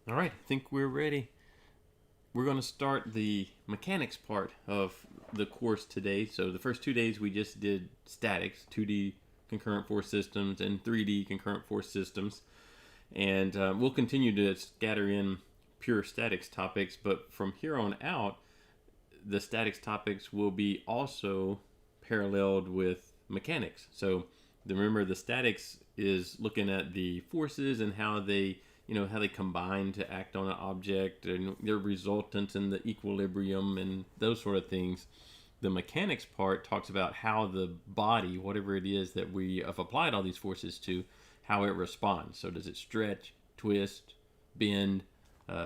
All right, I think we're ready. We're going to start the mechanics part of the course today. So the first 2 days we just did statics, 2D concurrent force systems and 3D concurrent force systems. And we'll continue to scatter in pure statics topics, but from here on out, the statics topics will be also paralleled with mechanics. So remember, the statics is looking at the forces and how they how they combine to act on an object and their resultants and the equilibrium and those sort of things. The mechanics part talks about how the body, whatever it is that we have applied all these forces to, how it responds. So does it stretch, twist, bend,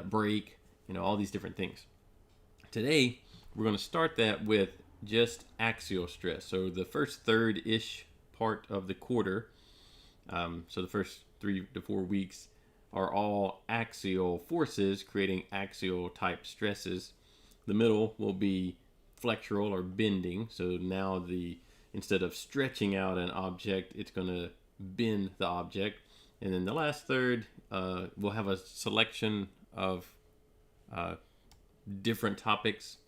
break, all these different things. Today we're going to start that with just axial stress. So the first third-ish part of the quarter, so the first 3 to 4 weeks, are all axial forces creating axial type stresses. The middle will be flexural or bending. So now instead of stretching out an object, it's going to bend the object. And then the last third, we'll have a selection of different topics.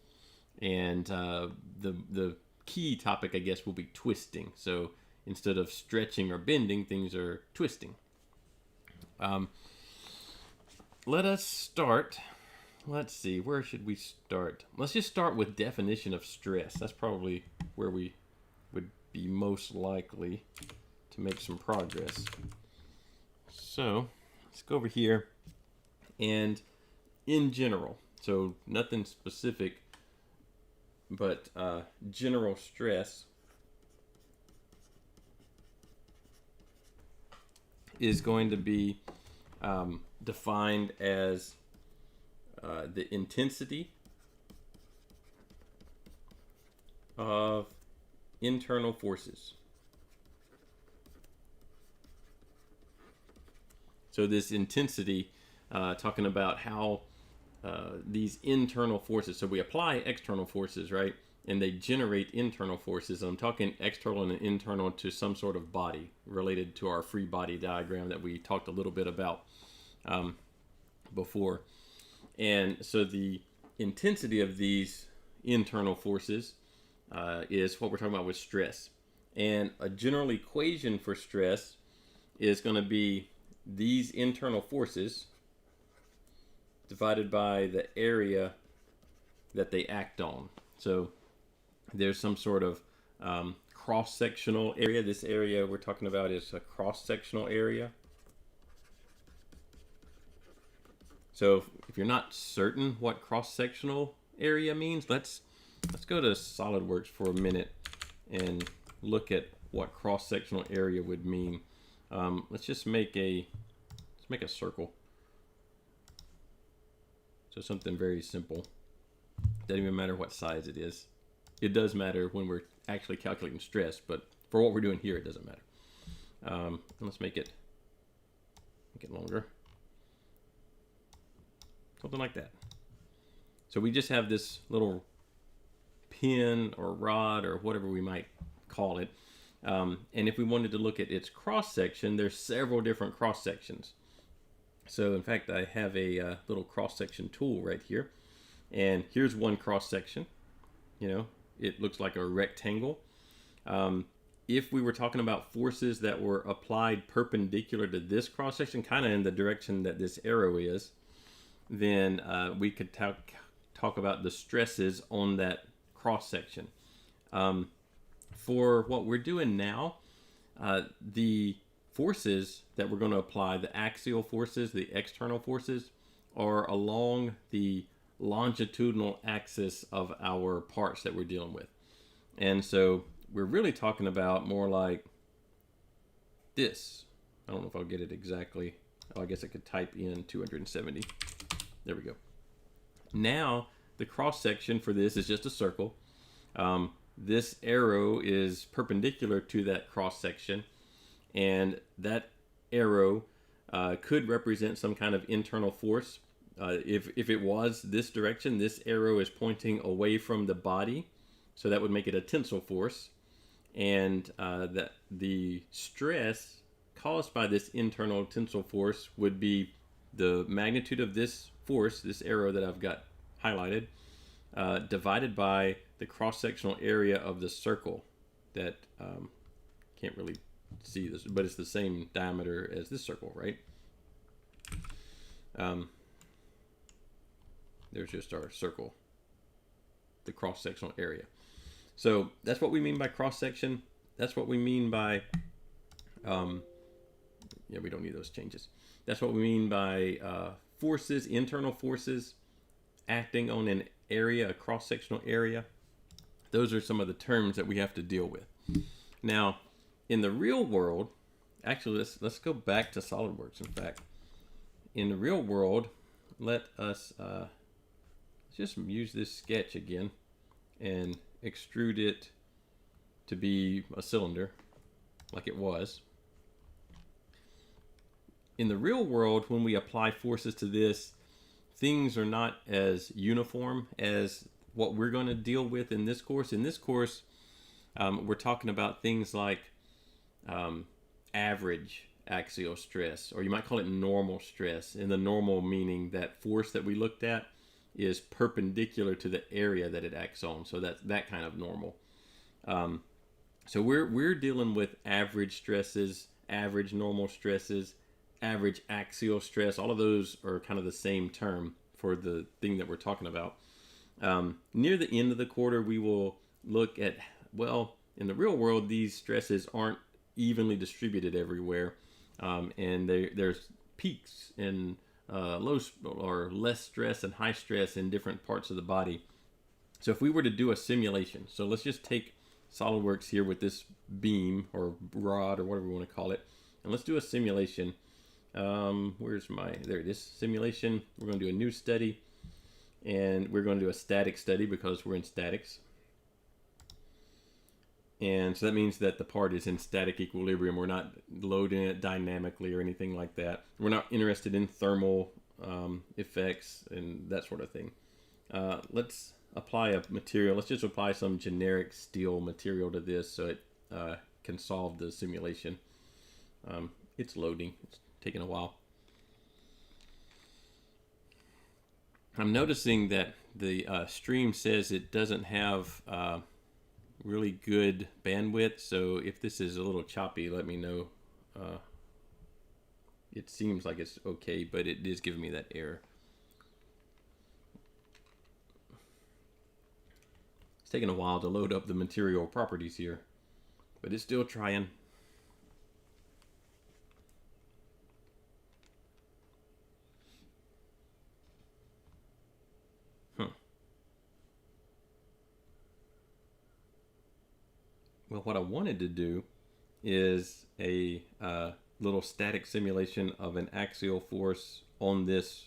And the key topic, I guess, will be twisting. So instead of stretching or bending, things are twisting. Let us start. Let's see, where should we start? Let's just start with definition of stress. That's probably where we would be most likely to make some progress. So let's go over here. And in general, so nothing specific, but general stress is going to be defined as the intensity of internal forces. So this intensity, talking about how these internal forces, so we apply external forces, right? And they generate internal forces. I'm talking external and internal to some sort of body related to our free body diagram that we talked a little bit about before. And so the intensity of these internal forces is what we're talking about with stress. And a general equation for stress is going to be these internal forces divided by the area that they act on. So there's some sort of cross-sectional area. This area we're talking about is a cross-sectional area. So if you're not certain what cross-sectional area means, let's go to SolidWorks for a minute and look at what cross-sectional area would mean. Let's just make a circle. So something very simple. Doesn't even matter what size it is. It does matter when we're actually calculating stress, but for what we're doing here, it doesn't matter. Let's make it longer. Something like that. So we just have this little pin or rod or whatever we might call it. And if we wanted to look at its cross section, there's several different cross sections. So in fact, I have a little cross section tool right here. And here's one cross section. It looks like a rectangle. If we were talking about forces that were applied perpendicular to this cross section, kind of in the direction that this arrow is, then we could talk about the stresses on that cross section. For what we're doing now, the forces that we're going to apply, the axial forces, the external forces, are along the longitudinal axis of our parts that we're dealing with. And so we're really talking about more like this. I don't know if I'll get it exactly. Oh, I guess I could type in 270. There we go. Now, the cross section for this is just a circle. This arrow is perpendicular to that cross section, and that arrow could represent some kind of internal force. If it was this direction, this arrow is pointing away from the body, so that would make it a tensile force, and that the stress caused by this internal tensile force would be the magnitude of this force, this arrow that I've got highlighted, divided by the cross-sectional area of the circle that can't really see this, but it's the same diameter as this circle, right? There's just our circle, the cross-sectional area. So that's what we mean by cross-section. That's what we mean by, yeah, we don't need those changes. That's what we mean by forces, internal forces acting on an area, a cross-sectional area. Those are some of the terms that we have to deal with. Now, in the real world, actually, let's go back to SolidWorks. In fact, in the real world, let us let's just use this sketch again and extrude it to be a cylinder like it was. In the real world, when we apply forces to this, things are not as uniform as what we're going to deal with in this course. In this course, we're talking about things like average axial stress, or you might call it normal stress. And the normal meaning that force that we looked at is perpendicular to the area that it acts on. So that's that kind of normal. So we're dealing with average stresses, average normal stresses, average axial stress. All of those are kind of the same term for the thing that we're talking about. Near the end of the quarter, we will look at, well, in the real world, these stresses aren't evenly distributed everywhere. And there's peaks in low or less stress and high stress in different parts of the body. So if we were to do a simulation, so let's just take SolidWorks here with this beam or rod or whatever we want to call it, and let's do a simulation. Where's my, there it is, simulation. We're going to do a new study, and we're going to do a static study because we're in statics. And so that means that the part is in static equilibrium. We're not loading it dynamically or anything like that. We're not interested in thermal effects and that sort of thing. Let's apply a material. Let's just apply some generic steel material to this so it can solve the simulation. It's loading. It's taking a while. I'm noticing that the stream says it doesn't have really good bandwidth, so if this is a little choppy, let me know. It seems like it's okay, but it is giving me that error. It's taking a while to load up the material properties here, but it's still trying. Well, what I wanted to do is a little static simulation of an axial force on this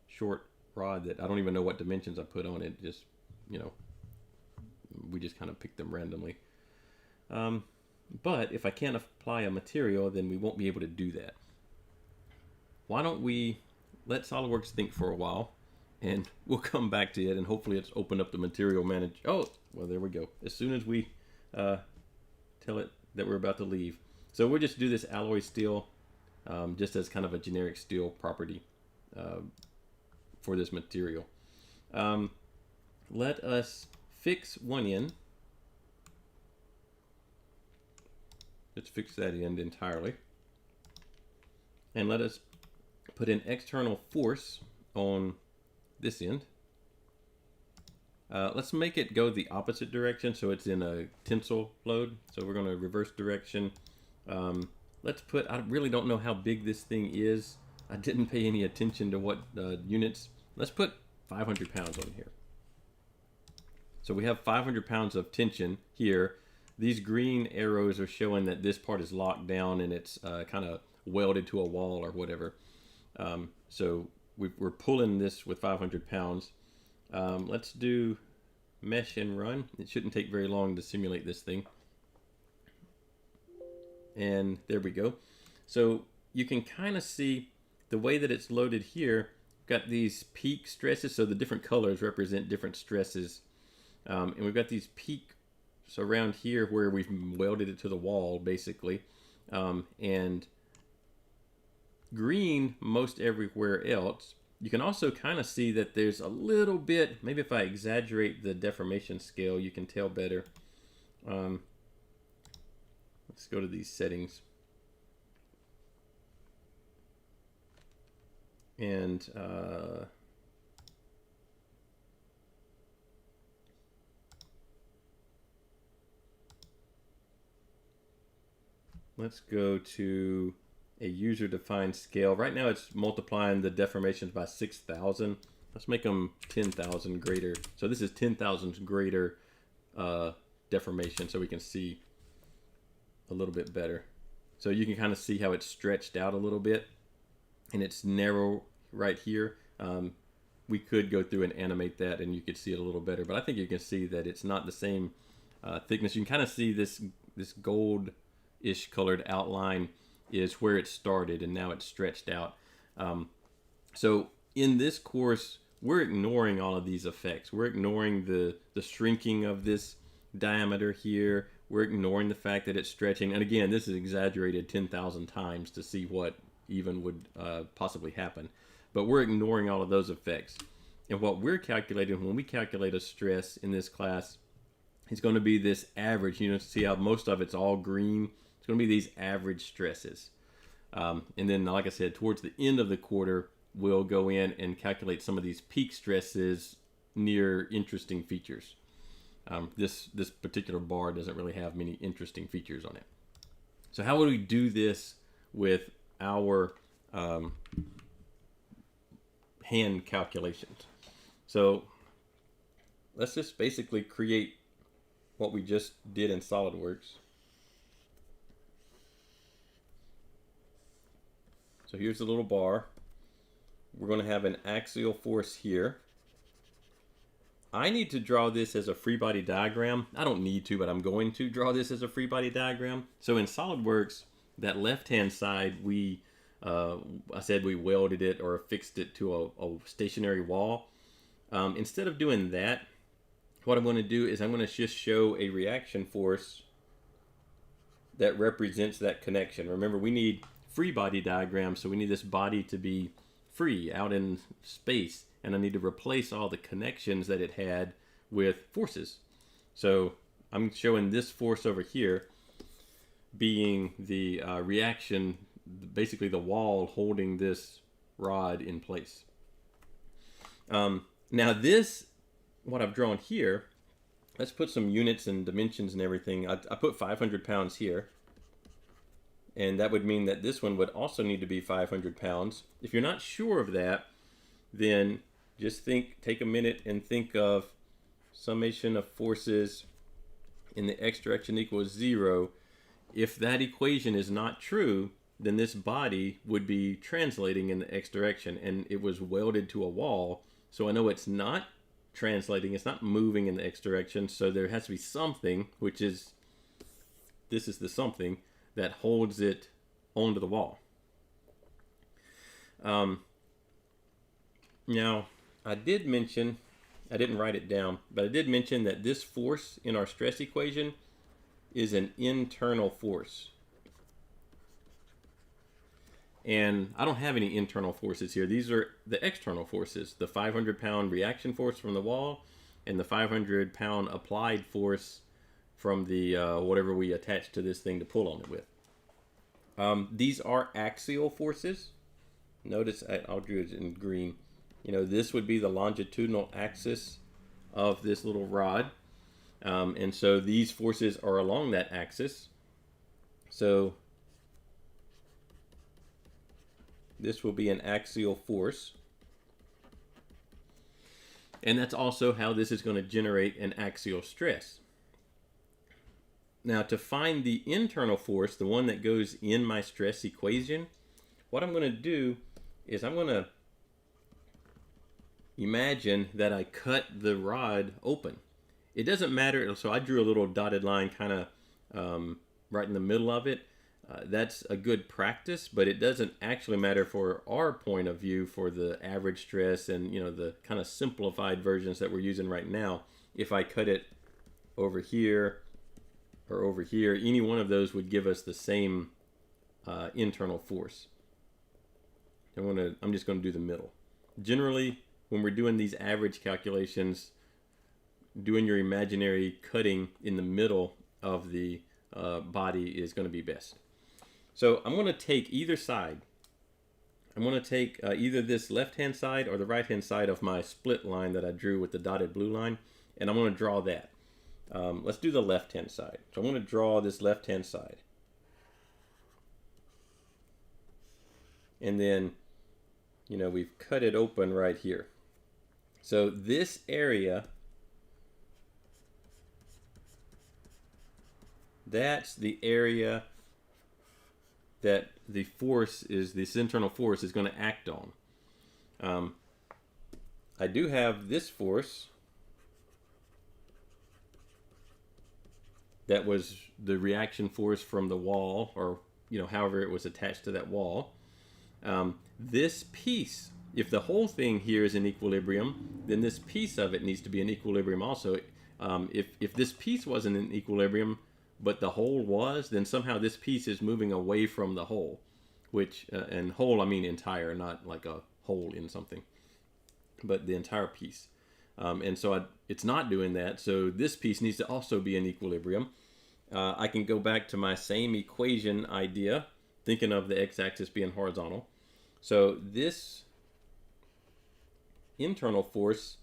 short rod that I don't even know what dimensions I put on it. Just, you know, we just kind of picked them randomly. But if I can't apply a material, then we won't be able to do that. Why don't we let SolidWorks think for a while, and we'll come back to it, and hopefully it's opened up the material manager. Oh, well, there we go. As soon as we tell it that we're about to leave. So we'll just do this alloy steel just as kind of a generic steel property for this material. Let us fix one end. Let's fix that end entirely. And let us put an external force on this end. Let's make it go the opposite direction, so it's in a tensile load. So we're going to reverse direction. Let's put, I really don't know how big this thing is. I didn't pay any attention to what units. Let's put 500 pounds on here. So we have 500 pounds of tension here. These green arrows are showing that this part is locked down and it's kind of welded to a wall or whatever. So we're pulling this with 500 pounds. Let's do mesh and run. It shouldn't take very long to simulate this thing. And there we go. So you can kind of see the way that it's loaded here. Got these peak stresses, so the different colors represent different stresses. And we've got these peaks around here where we've welded it to the wall, basically. And green most everywhere else. You can also kind of see that there's a little bit, maybe if I exaggerate the deformation scale, you can tell better. Let's go to these settings. And let's go to a user-defined scale. Right now it's multiplying the deformations by 6,000. Let's make them 10,000 greater. So this is 10,000 greater deformation, so we can see a little bit better. So you can kind of see how it's stretched out a little bit, and it's narrow right here. We could go through and animate that, and you could see it a little better. But I think you can see that it's not the same thickness. You can kind of see this gold-ish colored outline is where it started, and now it's stretched out. So in this course, we're ignoring all of these effects. We're ignoring the shrinking of this diameter here. We're ignoring the fact that it's stretching. And again, this is exaggerated 10,000 times to see what even would possibly happen. But we're ignoring all of those effects. And what we're calculating when we calculate a stress in this class is going to be this average. You know, see how most of it's all green? It's going to be these average stresses. And then, like I said, towards the end of the quarter, we'll go in and calculate some of these peak stresses near interesting features. This particular bar doesn't really have many interesting features on it. So how would we do this with our hand calculations? So let's just basically create what we just did in SolidWorks. So here's the little bar. We're going to have an axial force here. I need to draw this as a free body diagram. I don't need to, but I'm going to draw this as a free body diagram. So in SolidWorks, that left-hand side, I said we welded it or affixed it to a stationary wall. Instead of doing that, what I'm going to do is I'm going to just show a reaction force that represents that connection. Remember, we need free body diagrams, so we need this body to be free out in space, and I need to replace all the connections that it had with forces. So I'm showing this force over here being the reaction, basically the wall holding this rod in place. Now this, what I've drawn here, let's put some units and dimensions and everything. I put 500 pounds here. And that would mean that this one would also need to be 500 pounds. If you're not sure of that, then just take a minute and think of summation of forces in the x direction equals 0. If that equation is not true, then this body would be translating in the x direction, and it was welded to a wall. So I know it's not translating, it's not moving in the x direction, so there has to be something, which is, this is the something, that holds it onto the wall. Now, I did mention, I didn't write it down, but I did mention that this force in our stress equation is an internal force. And I don't have any internal forces here. These are the external forces, the 500-pound reaction force from the wall and the 500-pound applied force from the whatever we attach to this thing to pull on it with. These are axial forces. Notice I'll do it in green. You know, this would be the longitudinal axis of this little rod. And so these forces are along that axis. So this will be an axial force. And that's also how this is going to generate an axial stress. Now, to find the internal force, the one that goes in my stress equation, what I'm going to do is I'm going to imagine that I cut the rod open. It doesn't matter, so I drew a little dotted line kind of right in the middle of it. That's a good practice, but it doesn't actually matter for our point of view for the average stress and, you know, the kind of simplified versions that we're using right now. If I cut it over here or over here, any one of those would give us the same internal force. I'm just going to do the middle. Generally, when we're doing these average calculations, doing your imaginary cutting in the middle of the body is going to be best. So I'm going to take either side. I'm going to take either this left-hand side or the right-hand side of my split line that I drew with the dotted blue line, and I'm going to draw that. Let's do the left-hand side. So I'm going to draw this left-hand side. And then, you know, we've cut it open right here. So this area, that's the area that the force is, this internal force is going to act on. I do have this force that was the reaction force from the wall, or you know, however it was attached to that wall. This piece, if the whole thing here is in equilibrium, then this piece of it needs to be in equilibrium also. If this piece wasn't in equilibrium, but the whole was, then somehow this piece is moving away from the whole, which, and whole I mean entire, not like a hole in something, but the entire piece. And so it's not doing that, so this piece needs to also be in equilibrium. I can go back to my same equation idea, thinking of the x-axis being horizontal. So this internal force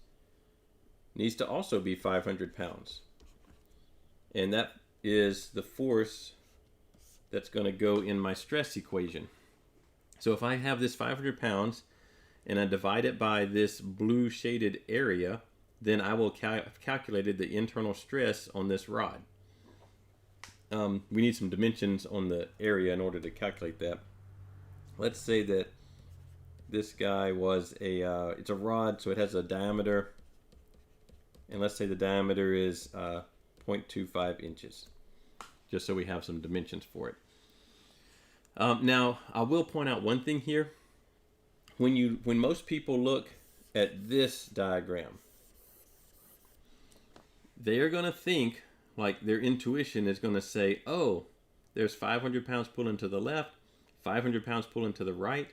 needs to also be 500 pounds. And that is the force that's going to go in my stress equation. So if I have this 500 pounds and I divide it by this blue shaded area, then I will have calculated the internal stress on this rod. We need some dimensions on the area in order to calculate that. Let's say that this guy was it's a rod, so it has a diameter, and let's say the diameter is 0.25 inches, just so we have some dimensions for it. Now, I will point out one thing here. When most people look at this diagram, they're going to think, like their intuition is going to say, oh, there's 500 pounds pulling to the left, 500 pounds pulling to the right,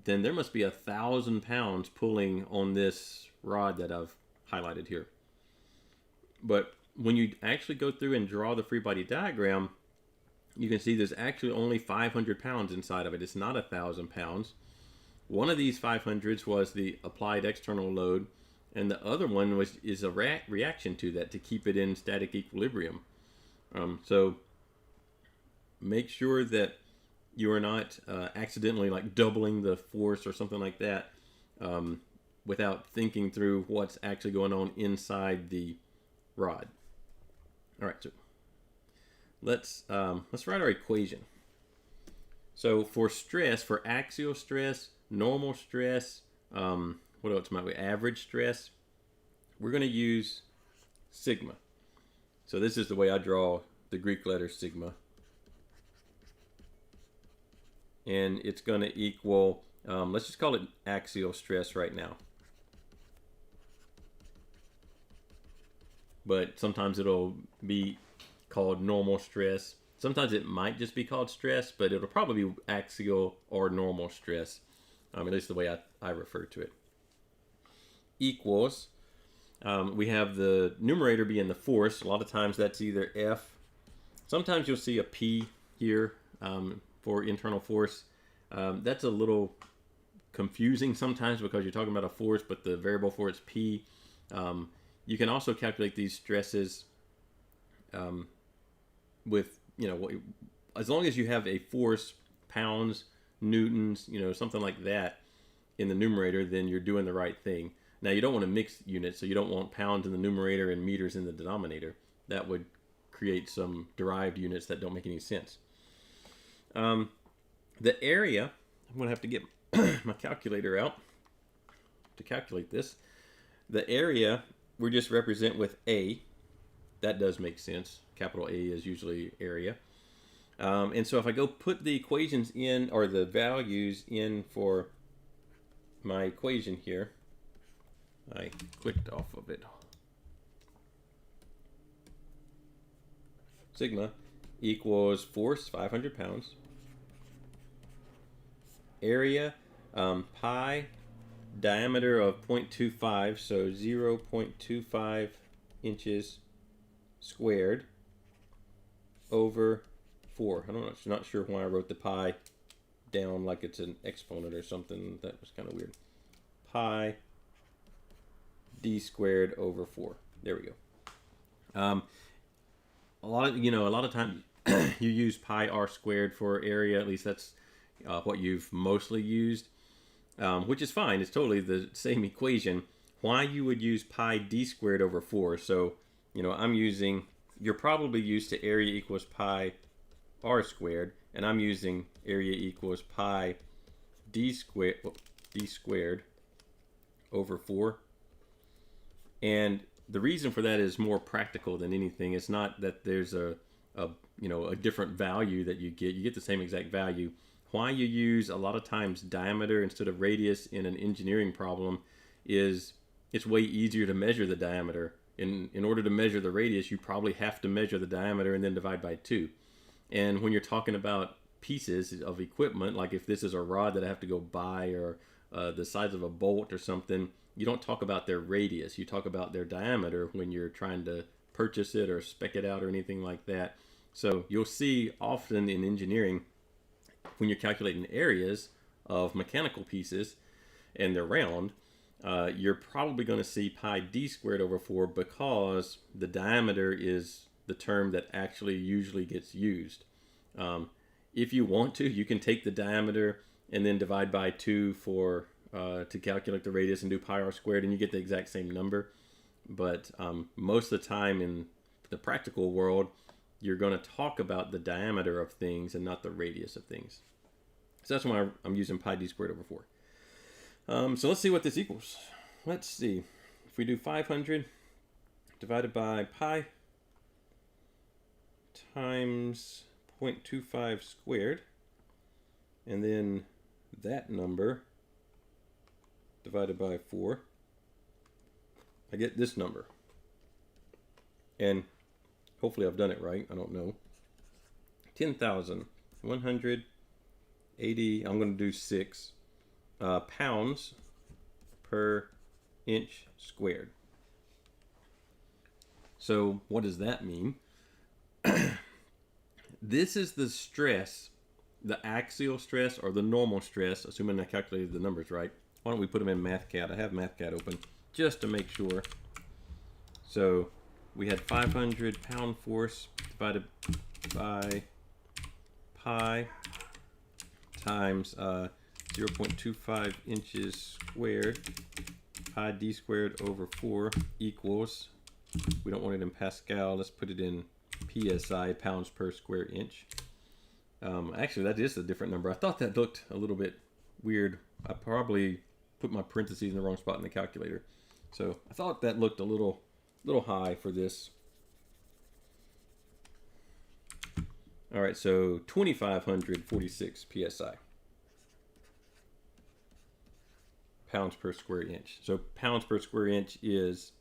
then there must be 1,000 pounds pulling on this rod that I've highlighted here. But when you actually go through and draw the free body diagram, you can see there's actually only 500 pounds inside of it. It's not 1,000 pounds. One of these 500s was the applied external load, and the other one is a reaction to that to keep it in static equilibrium. So make sure that you are not accidentally like doubling the force or something like that without thinking through what's actually going on inside the rod. All right, so let's write our equation. So for stress, for axial stress, normal stress, what else might we, average stress, we're going to use sigma. So this is the way I draw the Greek letter sigma. And it's going to equal, let's just call it axial stress right now. But sometimes it'll be called normal stress. Sometimes it might just be called stress, but it'll probably be axial or normal stress, at least the way I refer to it. Equals, we have the numerator being the force. A lot of times that's either F. Sometimes you'll see a P here for internal force. That's a little confusing sometimes because you're talking about a force, but the variable for it's P. You can also calculate these stresses with, you know, as long as you have a force, pounds, newtons, you know, something like that in the numerator, then you're doing the right thing. Now, you don't want to mix units, so you don't want pounds in the numerator and meters in the denominator. That would create some derived units that don't make any sense. The area, I'm going to have to get my calculator out to calculate this. The area we just represent with A. That does make sense. Capital A is usually area. And so if I go put the equations in, or the values in for my equation here, I clicked off of it. Sigma equals force, 500 pounds. Area, Pi diameter of 0.25, so 0.25 inches squared over 4. I don't know, I'm not sure why I wrote the pi down like it's an exponent or something. That was kind of weird. Pi d squared over 4. There we go. A lot of times you use pi r squared for area. At least that's what you've mostly used, which is fine. It's totally the same equation. Why you would use pi d squared over 4? So, you're probably used to area equals pi r squared, and I'm using area equals pi d squared over 4. And the reason for that is more practical than anything. It's not that there's a different value that you get. You get the same exact value. Why you use a lot of times diameter instead of radius in an engineering problem is it's way easier to measure the diameter. In order to measure the radius, you probably have to measure the diameter and then divide by 2. And when you're talking about pieces of equipment, like if this is a rod that I have to go buy, or the size of a bolt or something, you don't talk about their radius. You talk about their diameter when you're trying to purchase it or spec it out or anything like that. So you'll see often in engineering, when you're calculating areas of mechanical pieces and they're round, you're probably going to see pi d squared over 4 because the diameter is the term that actually usually gets used. If you want to, you can take the diameter and then divide by 2 for to calculate the radius and do pi r squared, and you get the exact same number. But most of the time in the practical world, you're going to talk about the diameter of things and not the radius of things. So that's why I'm using pi d squared over 4. So let's see what this equals. Let's see. If we do 500 divided by pi times 0.25 squared, and then that number divided by 4, I get this number. And hopefully I've done it right. I don't know. 10,180, I'm going to do 6 pounds per inch squared. So what does that mean? This is the stress, the axial stress or the normal stress, assuming I calculated the numbers right. Why don't we put them in MathCAD? I have MathCAD open just to make sure. So we had 500 pound force divided by pi times 0.25 inches squared, pi d squared over 4 equals, we don't want it in Pascal, let's put it in PSI, pounds per square inch. Actually, that is a different number. I thought that looked a little bit weird. I probably put my parentheses in the wrong spot in the calculator. So I thought that looked a little high for this. All right, so 2,546 PSI. Pounds per square inch. So pounds per square inch is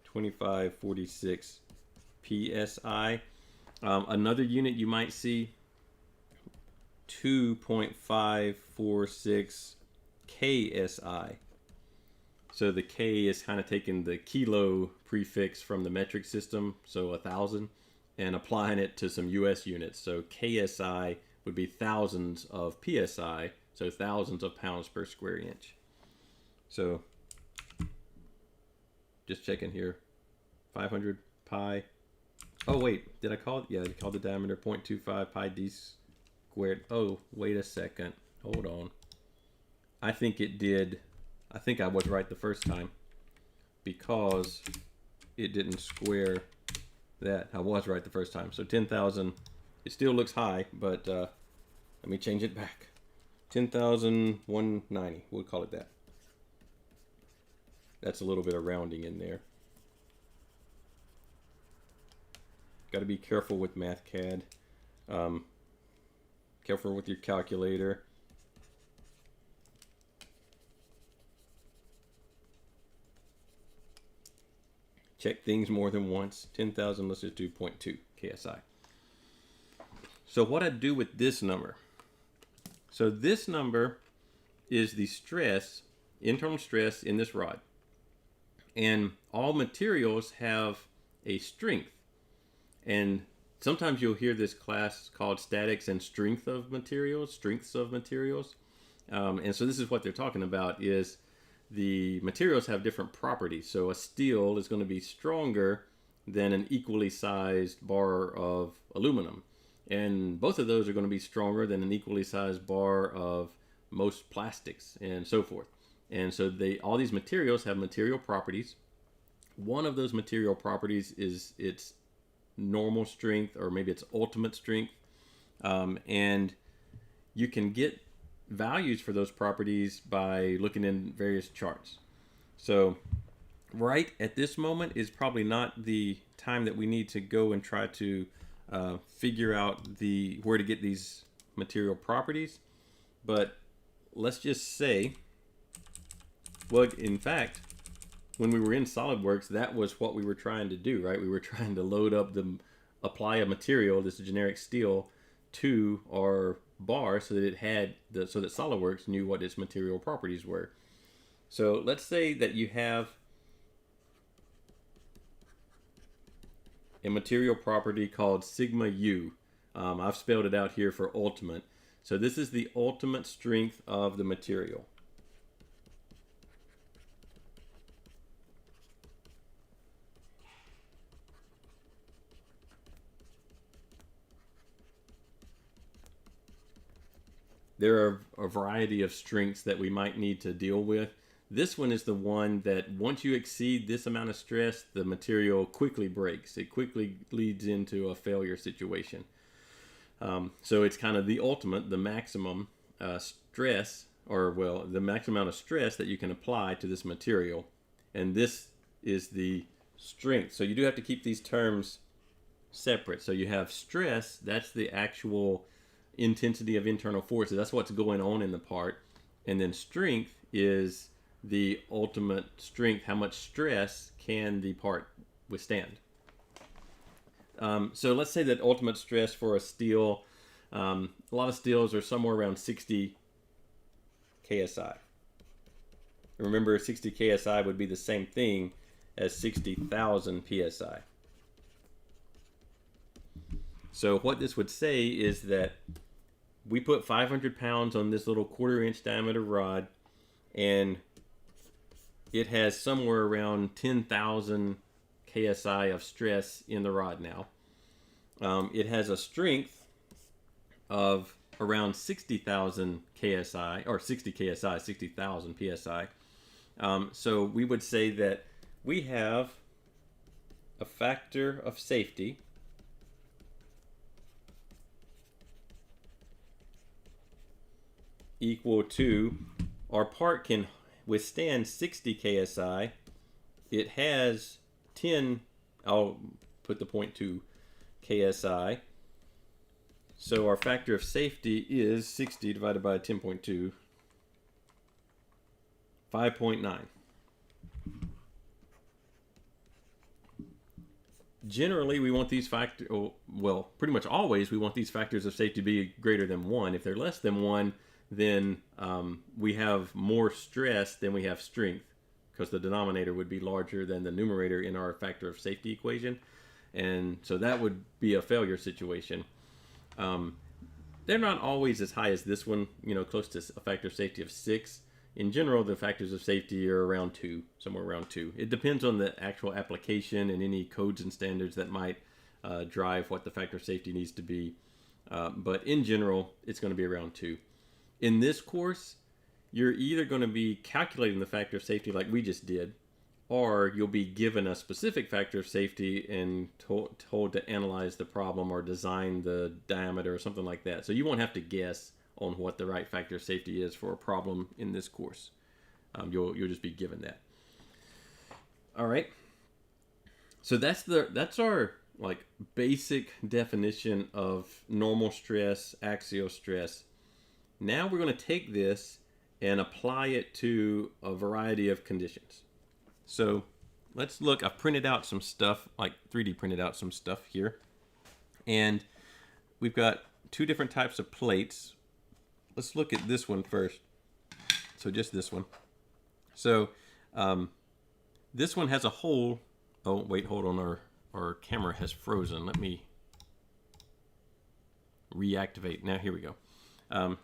2,546 PSI. Another unit you might see, 2.546 KSI. So the K is kind of taking the kilo prefix from the metric system, so 1,000, and applying it to some US units. So KSI would be thousands of PSI, so thousands of pounds per square inch. So just checking here, 500 pi. Oh wait, did I call it? Yeah, I called the diameter 0.25 pi d squared. Oh, wait a second. Hold on. I think it did. I think I was right the first time because it didn't square that. I was right the first time. So 10,000, it still looks high, but let me change it back. 10,190, we'll call it that. That's a little bit of rounding in there. Got to be careful with MathCAD. Careful with your calculator. Check things more than once. 10,000, let's just do 0.2 KSI. So what I do with this number. So this number is the stress, internal stress in this rod. And all materials have a strength. And sometimes you'll hear this class called statics and strengths of materials. And so this is what they're talking about is the materials have different properties. So a steel is going to be stronger than an equally sized bar of aluminum. And both of those are going to be stronger than an equally sized bar of most plastics and so forth. And so all these materials have material properties. One of those material properties is its normal strength, or maybe its ultimate strength. And you can get values for those properties by looking in various charts. So right at this moment is probably not the time that we need to go and try to figure out where to get these material properties. But let's just say, well, in fact, when we were in SolidWorks, that was what we were trying to do, right? We were trying to apply a material, this generic steel, to our bar so that it had so that SolidWorks knew what its material properties were. So let's say that you have a material property called sigma U. I've spelled it out here for ultimate. So this is the ultimate strength of the material. There are a variety of strengths that we might need to deal with. This one is the one that once you exceed this amount of stress, the material quickly breaks. It quickly leads into a failure situation. So it's kind of the ultimate, the maximum stress, the maximum amount of stress that you can apply to this material. And this is the strength. So you do have to keep these terms separate. So you have stress, that's the actual intensity of internal forces. That's what's going on in the part. And then strength is the ultimate strength. How much stress can the part withstand? So let's say that ultimate stress for a steel, a lot of steels are somewhere around 60 KSI. Remember, 60 KSI would be the same thing as 60,000 PSI. So what this would say is that we put 500 pounds on this little 1/4 inch diameter rod, and it has somewhere around 10,000 KSI of stress in the rod now. It has a strength of around 60,000 KSI, or 60 KSI, 60,000 PSI. So we would say that we have a factor of safety equal to, our part can withstand 60 KSI. It has 10, I'll put the 0.2 KSI. So our factor of safety is 60 divided by 10.2, 5.9. Generally, we want these pretty much always we want these factors of safety to be greater than 1. If they're less than 1, then we have more stress than we have strength, because the denominator would be larger than the numerator in our factor of safety equation. And so that would be a failure situation. They're not always as high as this one, close to a factor of safety of 6. In general, the factors of safety are around 2, somewhere around 2. It depends on the actual application and any codes and standards that might drive what the factor of safety needs to be. But in general, it's going to be around 2. In this course, you're either going to be calculating the factor of safety like we just did, or you'll be given a specific factor of safety and told to analyze the problem or design the diameter or something like that. So you won't have to guess on what the right factor of safety is for a problem in this course. You'll just be given that. All right. So that's our basic definition of normal stress, axial stress. Now we're going to take this and apply it to a variety of conditions. So let's look. I've printed out some stuff, 3D printed out some stuff here. And we've got 2 different types of plates. Let's look at this one first. So just this one. So this one has a hole. Oh, wait, hold on. Our camera has frozen. Let me reactivate. Now, here we go.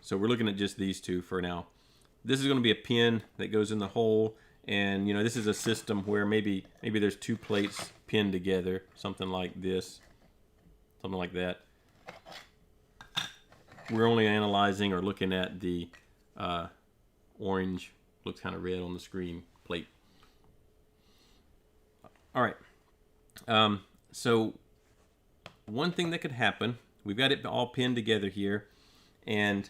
So we're looking at just these two for now. This is going to be a pin that goes in the hole. And, you know, this is a system where maybe there's two plates pinned together. Something like this. Something like that. We're only analyzing or looking at the orange, looks kind of red on the screen, plate. All right. So one thing that could happen, we've got it all pinned together here, and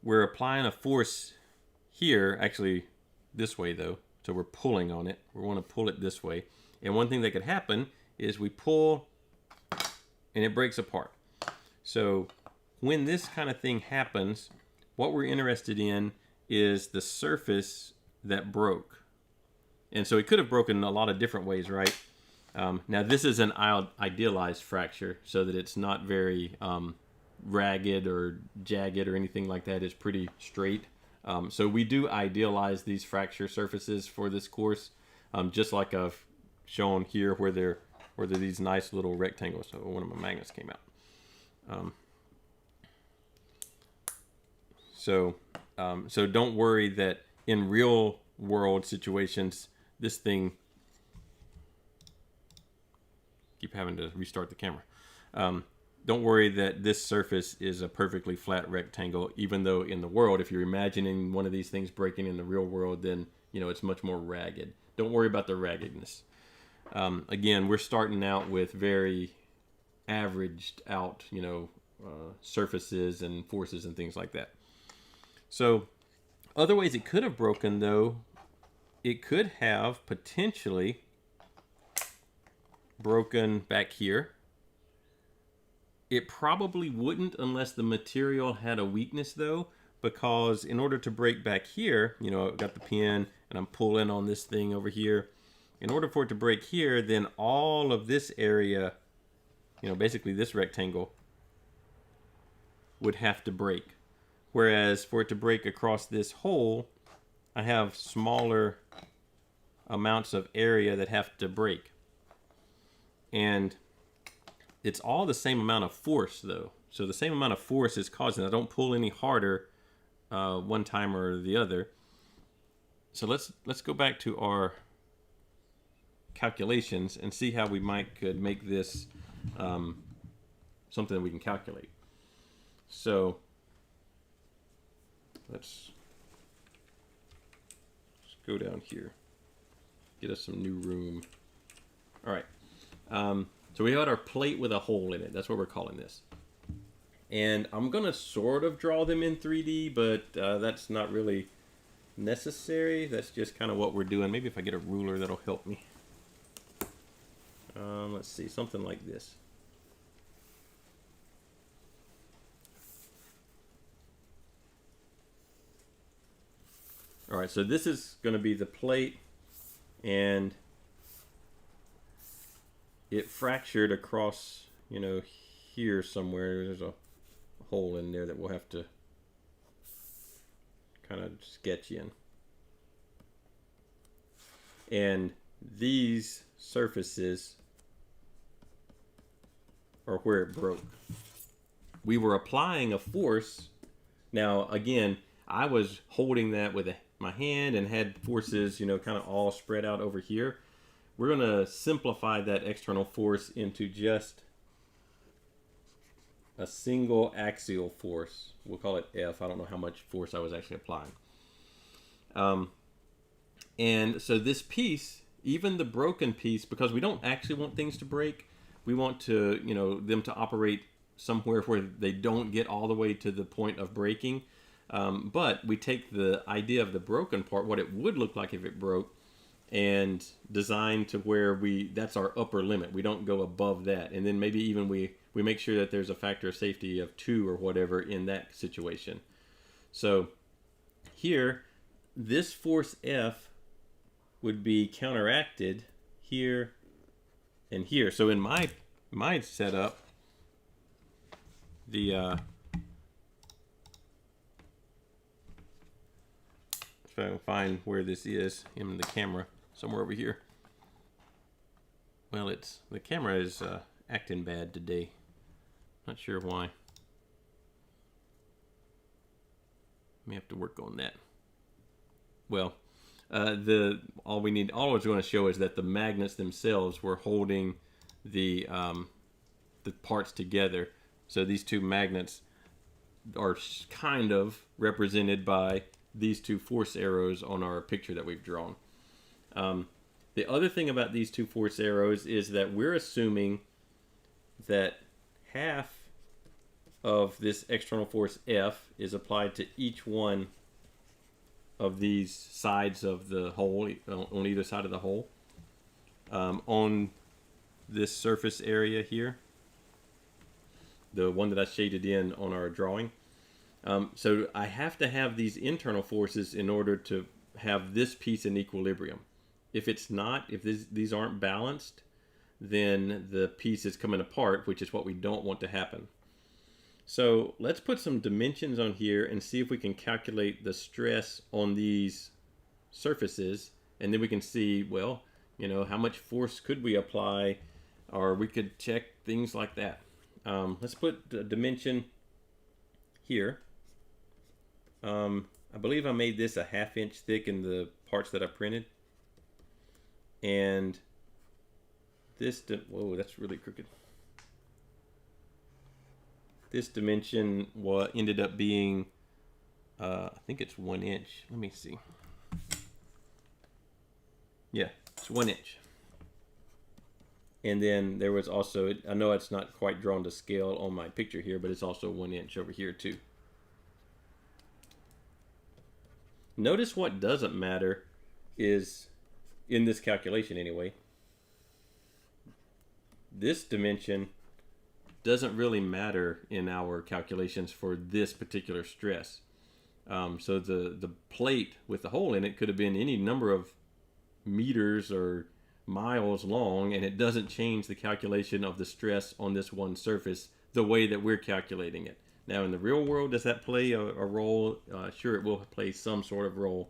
we're applying a force here, actually this way though, so we're pulling on it. We want to pull it this way. And one thing that could happen is we pull and it breaks apart. So when this kind of thing happens, what we're interested in is the surface that broke. And so it could have broken a lot of different ways, right? Now this is an idealized fracture, so that it's not very ragged or jagged or anything like that. It's pretty straight. So we do idealize these fracture surfaces for this course, just like I've shown here, where they're these nice little rectangles. So one of my magnets came out. So don't worry that in real world situations, this thing, keep having to restart the camera. Don't worry that this surface is a perfectly flat rectangle, even though in the world, if you're imagining one of these things breaking in the real world, then, you know, it's much more ragged. Don't worry about the raggedness. Again, we're starting out with very averaged out, you know, surfaces and forces and things like that. So other ways it could have broken, though, it could have potentially broken back here. It probably wouldn't unless the material had a weakness, though, because in order to break back here, you know, I've got the pin and I'm pulling on this thing over here. In order for it to break here, then all of this area, you know, basically this rectangle would have to break. Whereas for it to break across this hole, I have smaller amounts of area that have to break. And it's all the same amount of force, though. So the same amount of force is causing it. I don't pull any harder one time or the other. So let's go back to our calculations and see how we could make this something that we can calculate. So let's go down here, get us some new room. All right. So we got our plate with a hole in it. That's what we're calling this. And I'm going to sort of draw them in 3D, but that's not really necessary. That's just kind of what we're doing. Maybe if I get a ruler, that'll help me. Let's see, something like this. All right, so this is going to be the plate, and it fractured across, you know, here somewhere. There's a hole in there that we'll have to kind of sketch in. And these surfaces are where it broke. We were applying a force. Now, again, I was holding that with my hand and had forces, you know, kind of all spread out over here. We're going to simplify that external force into just a single axial force. We'll call it F. I don't know how much force I was actually applying. And so this piece, even the broken piece, because we don't actually want things to break, we want to, you know, them to operate somewhere where they don't get all the way to the point of breaking. But we take the idea of the broken part, what it would look like if it broke, and design to where that's our upper limit. We don't go above that. And then maybe even we make sure that there's a factor of safety of 2 or whatever in that situation. So here, this force F would be counteracted here and here. So in my setup, if I can find where this is in the camera. Somewhere over here. Well, the camera is acting bad today. Not sure why. May have to work on that. Well, all I was going to show is that the magnets themselves were holding the parts together. So these two magnets are kind of represented by these two force arrows on our picture that we've drawn. The other thing about these two force arrows is that we're assuming that half of this external force F is applied to each one of these sides of the hole, on either side of the hole, on this surface area here, the one that I shaded in on our drawing. So I have to have these internal forces in order to have this piece in equilibrium. If it's not, if these aren't balanced, then the piece is coming apart, which is what we don't want to happen. So let's put some dimensions on here and see if we can calculate the stress on these surfaces, and then we can see, well, how much force could we apply, or we could check things like that. Let's put the dimension here. I believe I made this a 1/2 inch thick in the parts that I printed. And this, whoa, that's really crooked. This dimension ended up being, I think it's 1 inch. Let me see. Yeah, it's 1 inch. And then there was also, I know it's not quite drawn to scale on my picture here, but it's also 1 inch over here too. Notice what doesn't matter is, in this calculation anyway, this dimension doesn't really matter in our calculations for this particular stress. So the plate with the hole in it could have been any number of meters or miles long, and it doesn't change the calculation of the stress on this one surface the way that we're calculating it. Now, in the real world, does that play a role? Sure, it will play some sort of role.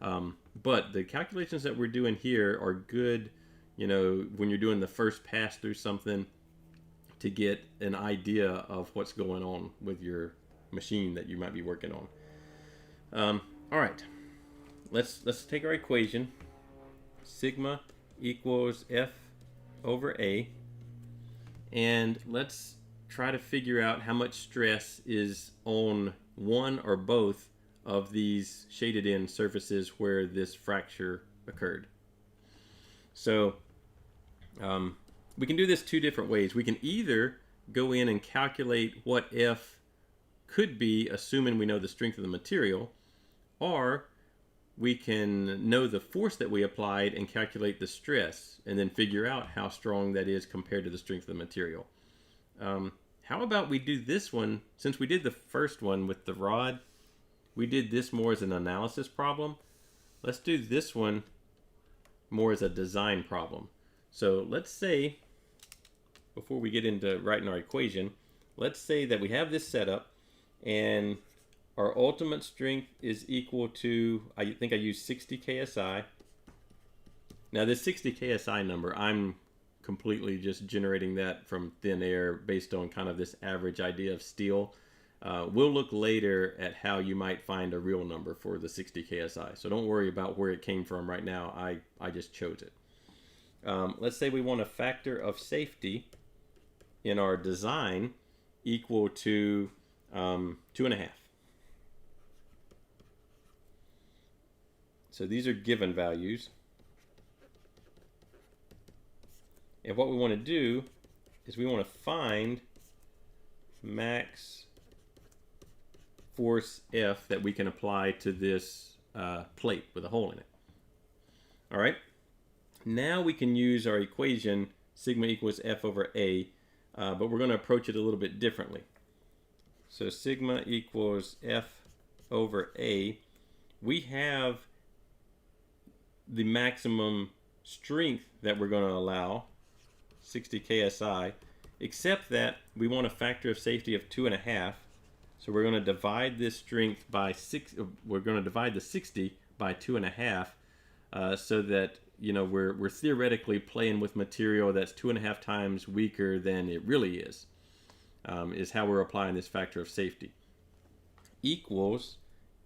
But the calculations that we're doing here are good, when you're doing the first pass through something, to get an idea of what's going on with your machine that you might be working on. All right, let's take our equation. Sigma equals F over A, and let's try to figure out how much stress is on one or both of these shaded in surfaces where this fracture occurred. So we can do this two different ways. We can either go in and calculate what F could be, assuming we know the strength of the material, or we can know the force that we applied and calculate the stress and then figure out how strong that is compared to the strength of the material. How about we do this one, since we did the first one with the rod, we did this more as an analysis problem. Let's do this one more as a design problem. So let's say, before we get into writing our equation, let's say that we have this setup and our ultimate strength is equal to, I think I used 60 KSI. Now this 60 KSI number, I'm completely just generating that from thin air based on kind of this average idea of steel. We'll look later at how you might find a real number for the 60 KSI. So don't worry about where it came from right now. I just chose it. Let's say we want a factor of safety in our design equal to 2.5. So these are given values. And what we want to do is we want to find max force F that we can apply to this plate with a hole in it. All right. Now we can use our equation sigma equals F over A, but we're going to approach it a little bit differently. So sigma equals F over A. We have the maximum strength that we're going to allow, 60 KSI, except that we want a factor of safety of 2.5. So we're going to divide this strength by 6. We're going to divide the 60 by 2.5, so that we're theoretically playing with material that's 2.5 times weaker than it really is how we're applying this factor of safety. Equals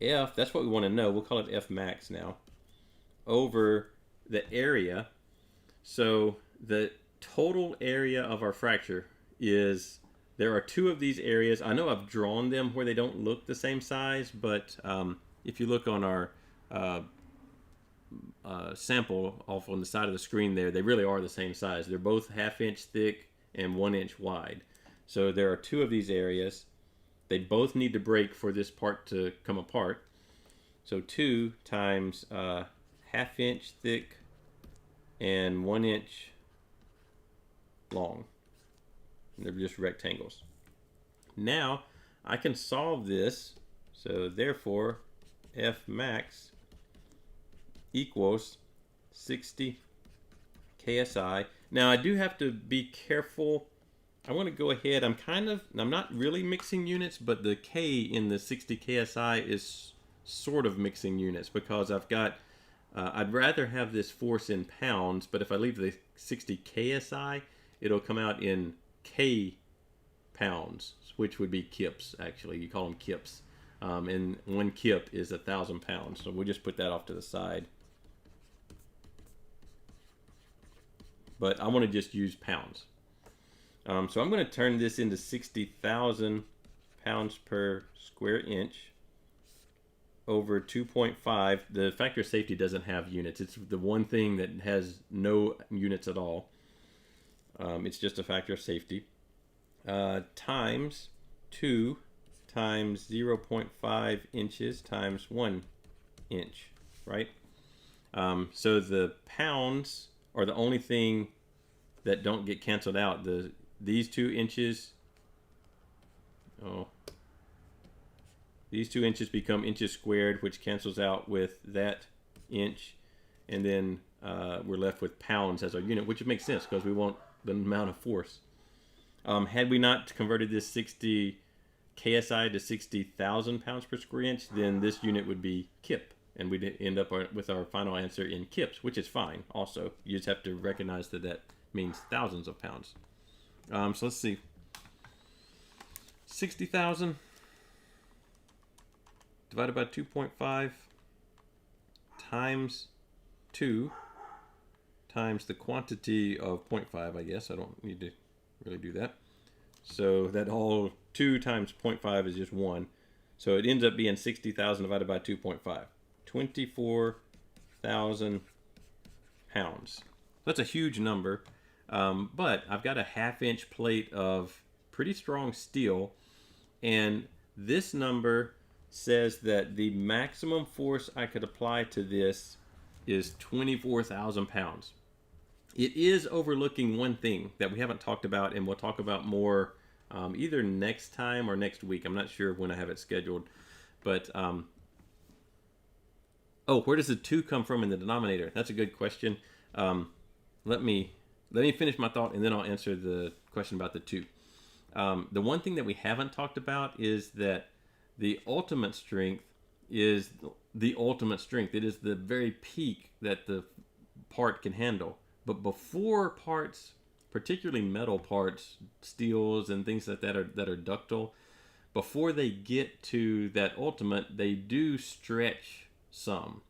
F, that's what we want to know, we'll call it F max now, over the area. So the total area of our fracture is, there are two of these areas. I know I've drawn them where they don't look the same size, but if you look on our sample off on the side of the screen there, they really are the same size. They're both 1/2 inch thick and 1 inch wide. So there are two of these areas. They both need to break for this part to come apart. So 2 times 1/2 inch thick and 1 inch long. And they're just rectangles. Now I can solve this. So therefore F max equals 60 KSI. Now I do have to be careful. I want to go ahead. I'm not really mixing units, but the K in the 60 KSI is sort of mixing units, because I've got, I'd rather have this force in pounds, but if I leave the 60 KSI, it'll come out in K pounds, which would be kips, actually. You call them kips. And 1 kip is 1,000 pounds. So we'll just put that off to the side. But I want to just use pounds. So I'm going to turn this into 60,000 pounds per square inch over 2.5. The factor of safety doesn't have units. It's the one thing that has no units at all. It's just a factor of safety. Times 2 times 0.5 inches times 1 inch, right? So the pounds are the only thing that don't get canceled out. These 2 inches, these 2 inches become inches squared, which cancels out with that inch, and then we're left with pounds as our unit, which makes sense because we want the amount of force. Had we not converted this 60 KSI to 60,000 pounds per square inch, then this unit would be kip, and we'd end up with our final answer in kips, which is fine also. You just have to recognize that that means thousands of pounds. So let's see. 60,000 divided by 2.5 times 2 times the quantity of 0.5, I guess. I don't need to really do that. So that all 2 times 0.5 is just 1. So it ends up being 60,000 divided by 2.5. 24,000 pounds. That's a huge number. But I've got a 1/2 inch plate of pretty strong steel. And this number says that the maximum force I could apply to this is 24,000 pounds. It is overlooking one thing that we haven't talked about, and we'll talk about more either next time or next week. I'm not sure when I have it scheduled. But, where does the 2 come from in the denominator? That's a good question. Let me finish my thought, and then I'll answer the question about the 2. The one thing that we haven't talked about is that the ultimate strength is the ultimate strength. It is the very peak that the part can handle. But before parts, particularly metal parts, steels and things like that are ductile, before they get to that ultimate, they do stretch some.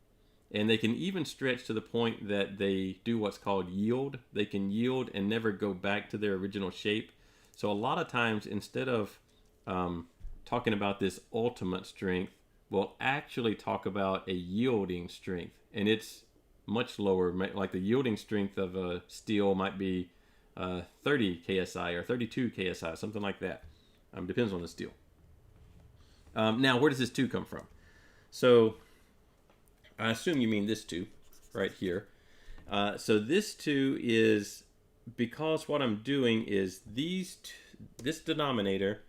And they can even stretch to the point that they do what's called yield. They can yield and never go back to their original shape. So a lot of times, instead of talking about this ultimate strength, we'll actually talk about a yielding strength. And it's much lower. Like the yielding strength of a steel might be 30 KSI or 32 KSI, something like that. Depends on the steel. Now, where does this 2 come from? So I assume you mean this 2 right here. So this 2 is, because what I'm doing is this denominator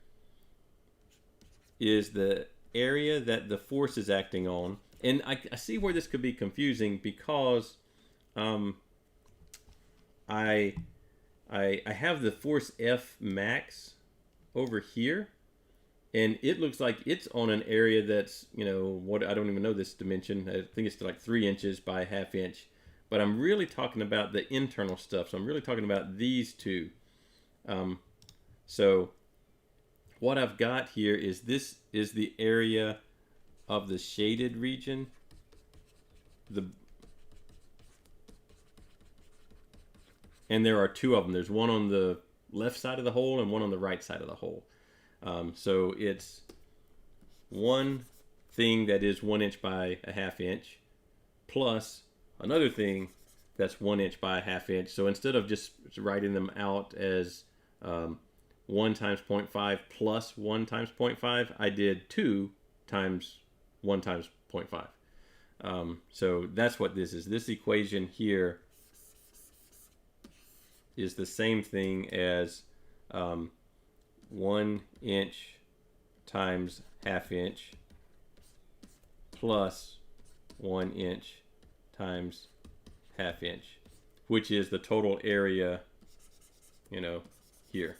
is the area that the force is acting on. And I see where this could be confusing, because I have the force F max over here, And it looks like it's on an area that's, what, I don't even know this dimension. I think it's like 3 inches by 1/2 inch. But I'm really talking about the internal stuff. So I'm really talking about these two. So what I've got here is this is the area of the shaded region. And there are 2 of them. There's one on the left side of the hole and one on the right side of the hole. So it's one thing that is 1 inch by 1/2 inch plus another thing that's 1 inch by 1/2 inch. So instead of just writing them out as 1 times 0.5 plus 1 times 0.5, I did 2 times 1 times 0.5. So that's what this is. This equation here is the same thing as 1 inch times 1/2 inch plus 1 inch times 1/2 inch, which is the total area, here,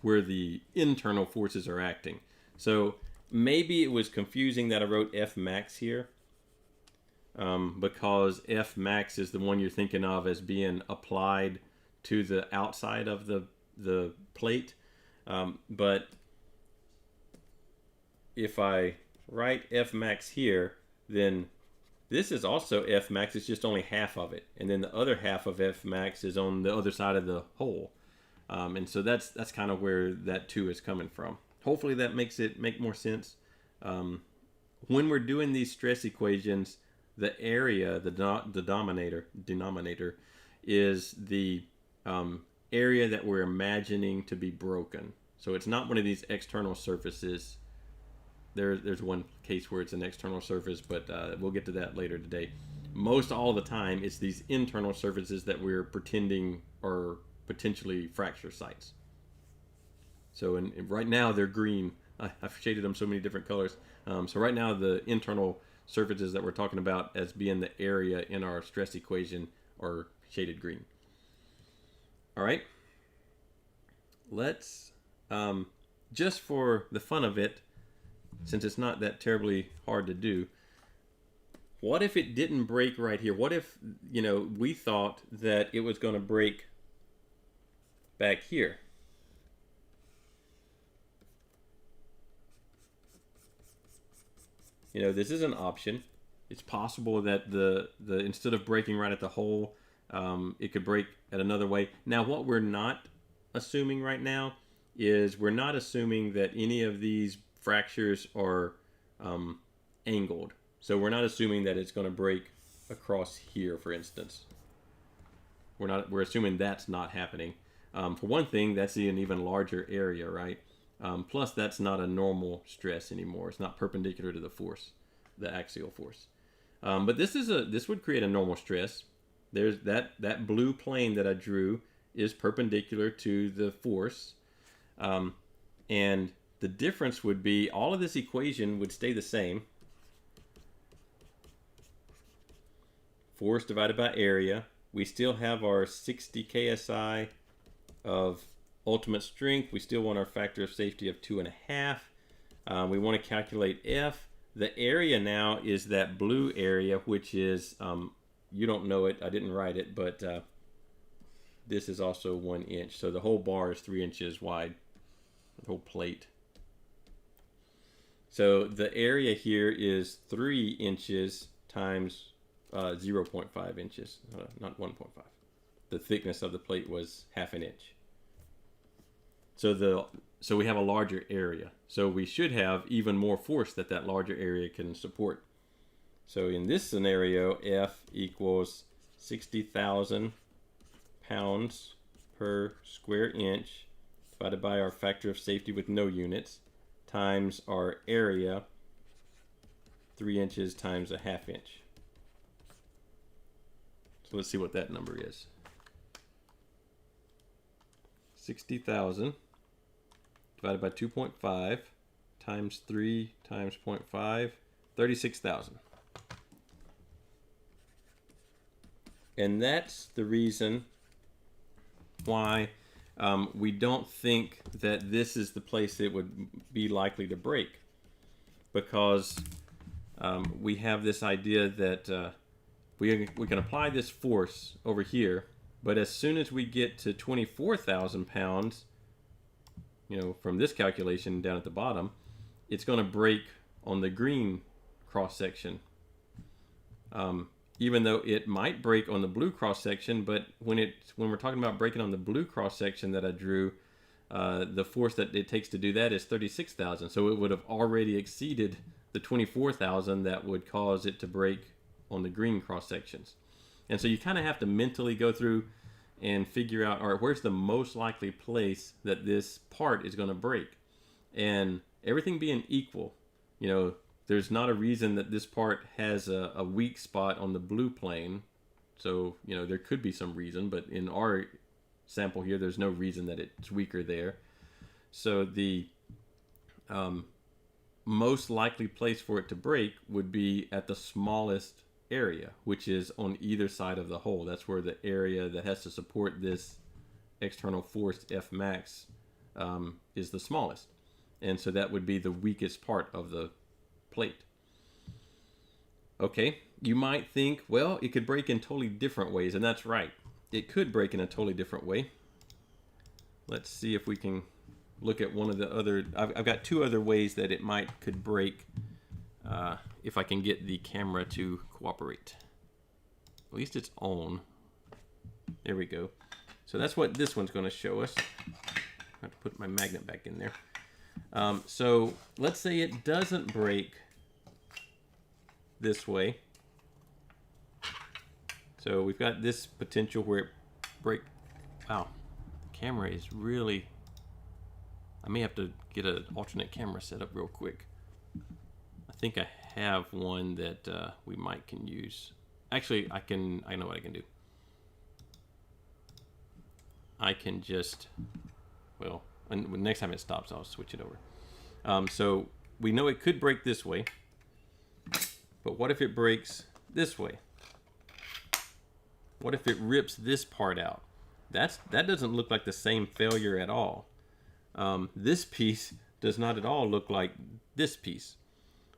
where the internal forces are acting. So maybe it was confusing that I wrote F max here, because F max is the one you're thinking of as being applied to the outside of the plate. But if I write F max here, then this is also F max. It's just only half of it, and then the other half of F max is on the other side of the hole. And so that's kind of where that 2 is coming from. Hopefully that makes it make more sense. When we're doing these stress equations, the area, the denominator, is the area that we're imagining to be broken. So it's not one of these external surfaces. There's one case where it's an external surface, but we'll get to that later today. Most all the time, it's these internal surfaces that we're pretending are potentially fracture sites. So right now they're green. I've shaded them so many different colors. So right now the internal surfaces that we're talking about as being the area in our stress equation are shaded green. All right. Let's, just for the fun of it, since it's not that terribly hard to do, what if it didn't break right here? What if, we thought that it was going to break back here? This is an option. It's possible that the instead of breaking right at the hole, it could break at another way. Now, what we're not assuming right now is we're not assuming that any of these fractures are angled. So we're not assuming that it's going to break across here, for instance. We're assuming that's not happening. For one thing, that's an even larger area, right? Plus, that's not a normal stress anymore. It's not perpendicular to the force, the axial force. But this would create a normal stress. There's that blue plane that I drew is perpendicular to the force, and the difference would be all of this equation would stay the same. Force divided by area. We still have our 60 KSI of ultimate strength. We still want our factor of safety of 2.5. We want to calculate F. The area now is that blue area, which is, you don't know it, I didn't write it, but this is also 1 inch. So the whole bar is 3 inches wide, the whole plate. So the area here is 3 inches times 0.5 inches, not 1.5. The thickness of the plate was 1/2 inch. So we have a larger area. So we should have even more force that larger area can support. So in this scenario, F equals 60,000 pounds per square inch divided by our factor of safety with no units times our area, 3 inches times 1/2 inch. So let's see what that number is. 60,000 divided by 2.5 times 3 times 0.5, 36,000. And that's the reason why we don't think that this is the place it would be likely to break, because we have this idea that we can apply this force over here, but as soon as we get to 24,000 pounds, from this calculation down at the bottom, it's going to break on the green cross section. Even though it might break on the blue cross section, but when we're talking about breaking on the blue cross section that I drew, the force that it takes to do that is 36,000. So it would have already exceeded the 24,000 that would cause it to break on the green cross sections. And so you kind of have to mentally go through and figure out, all right, where's the most likely place that this part is going to break? And everything being equal, there's not a reason that this part has a weak spot on the blue plane. So, there could be some reason, but in our sample here, there's no reason that it's weaker there. So the most likely place for it to break would be at the smallest area, which is on either side of the hole. That's where the area that has to support this external force F max is the smallest. And so that would be the weakest part of the plate. Okay, you might think, well, it could break in totally different ways, and that's right. It could break in a totally different way. Let's see if we can look at one of the other. I've got two other ways that it could break, if I can get the camera to cooperate. At least it's on. There we go. So that's what this one's going to show us. I have to put my magnet back in there. So let's say it doesn't break this way. So we've got this potential where it break. Wow, camera is really. I may have to get an alternate camera set up real quick. I think I have one that we can use. Actually, I know what I can do. I can just, well, and next time it stops, I'll switch it over. So we know it could break this way, but what if it breaks this way? What if it rips this part out? That doesn't look like the same failure at all. This piece does not at all look like this piece.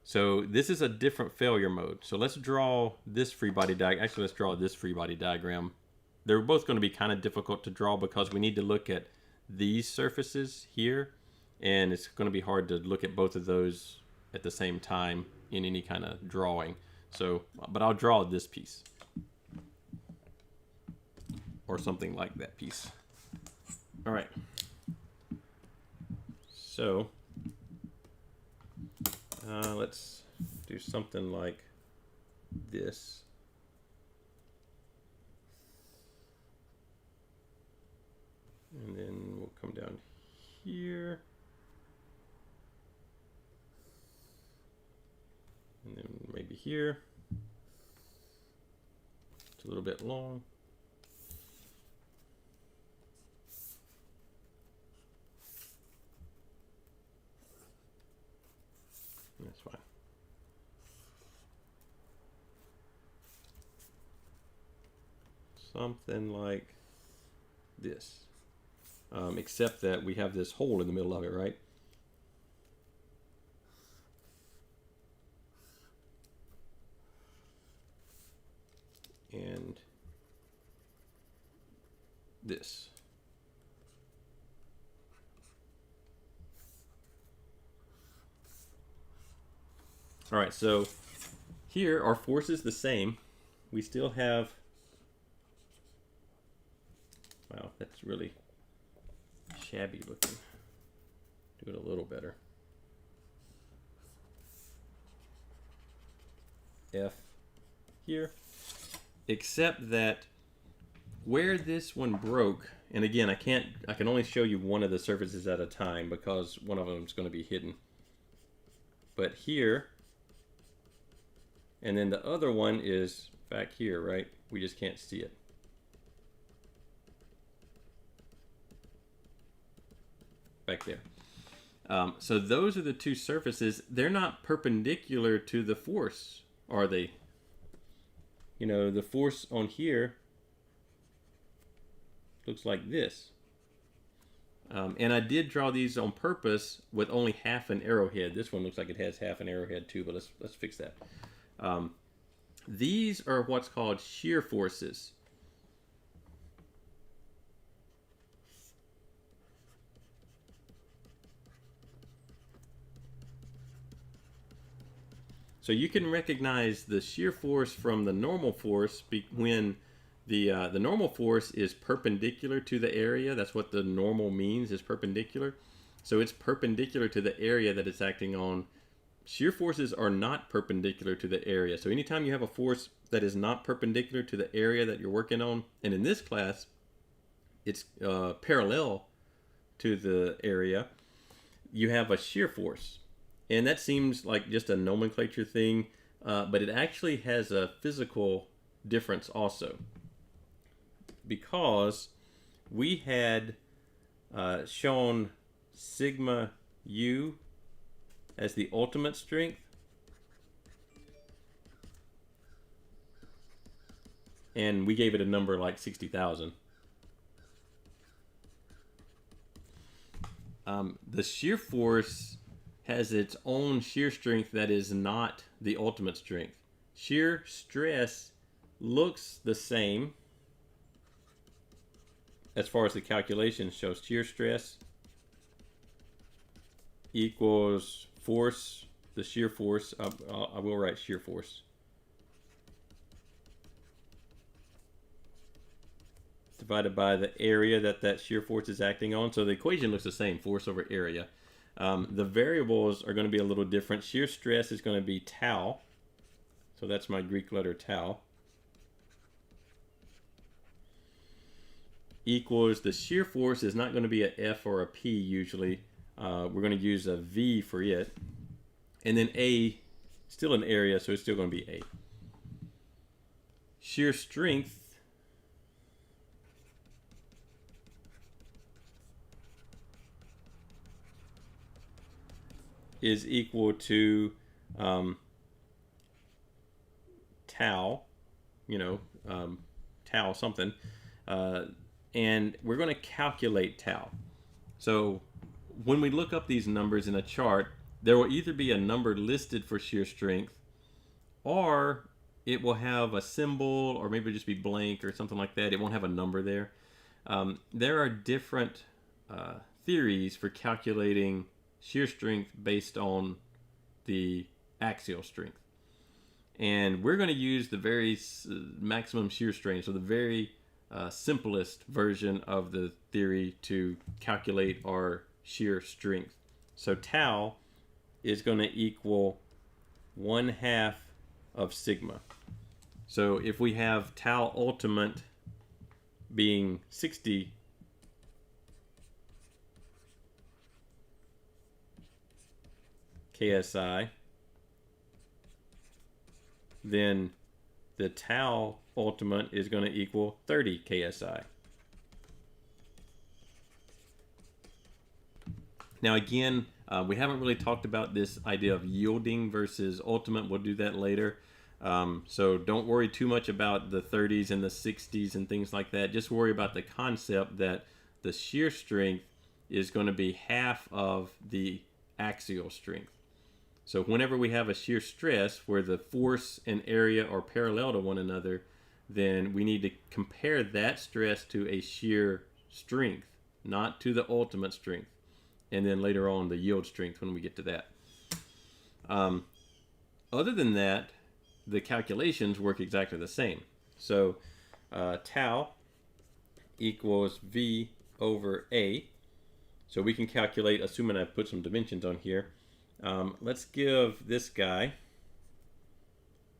So this is a different failure mode. So let's draw this free body diagram. Actually, let's draw this free body diagram. They're both going to be kind of difficult to draw because we need to look at these surfaces here, and it's going to be hard to look at both of those at the same time in any kind of drawing. So, but I'll draw this piece or something like that piece. All right. So let's do something like this. And then we'll come down here. And then maybe here. It's a little bit long. That's fine. Something like this. Except that we have this hole in the middle of it, right? And this. All right, so here our force is the same. We still have, wow, that's really shabby looking. Do it a little better. F here. Except that where this one broke, and again, I can only show you one of the surfaces at a time because one of them is going to be hidden. But here, and then the other one is back here, right? We just can't see it. Back there. So those are the two surfaces. They're not perpendicular to the force, are they? You know, the force on here looks like this. And I did draw these on purpose with only half an arrowhead. This one looks like it has half an arrowhead too, but let's fix that. These are what's called shear forces. So you can recognize the shear force from the normal force when the normal force is perpendicular to the area. That's what the normal means, is perpendicular. So it's perpendicular to the area that it's acting on. Shear forces are not perpendicular to the area. So anytime you have a force that is not perpendicular to the area that you're working on, and in this class, it's parallel to the area, you have a shear force. And that seems like just a nomenclature thing, but it actually has a physical difference also. Because we had shown sigma u as the ultimate strength, and we gave it a number like 60,000. The shear force has its own shear strength that is not the ultimate strength. Shear stress looks the same as far as the calculation shows. Shear stress equals force, the shear force. I will write shear force. Divided by the area that shear force is acting on. So the equation looks the same, force over area. The variables are going to be a little different. Shear stress is going to be tau. So that's my Greek letter tau. Equals the shear force is not going to be a F or a P usually. We're going to use a V for it. And then A, still an area, so it's still going to be A. Shear strength is equal to tau, tau something. And we're going to calculate tau. So when we look up these numbers in a chart, there will either be a number listed for shear strength, or it will have a symbol, or maybe just be blank or something like that. It won't have a number there. There are different theories for calculating shear strength based on the axial strength. And we're going to use the very maximum shear strain, so the very simplest version of the theory to calculate our shear strength. So tau is going to equal 1/2 of sigma. So if we have tau ultimate being 60 KSI, then the tau ultimate is going to equal 30 KSI. Now again, we haven't really talked about this idea of yielding versus ultimate. We'll do that later. So don't worry too much about the 30s and the 60s and things like that. Just worry about the concept that the shear strength is going to be half of the axial strength. So whenever we have a shear stress where the force and area are parallel to one another, then we need to compare that stress to a shear strength, not to the ultimate strength. And then later on the yield strength when we get to that. Other than that, the calculations work exactly the same. So tau equals V over A. So we can calculate, assuming I put some dimensions on here. Let's give this guy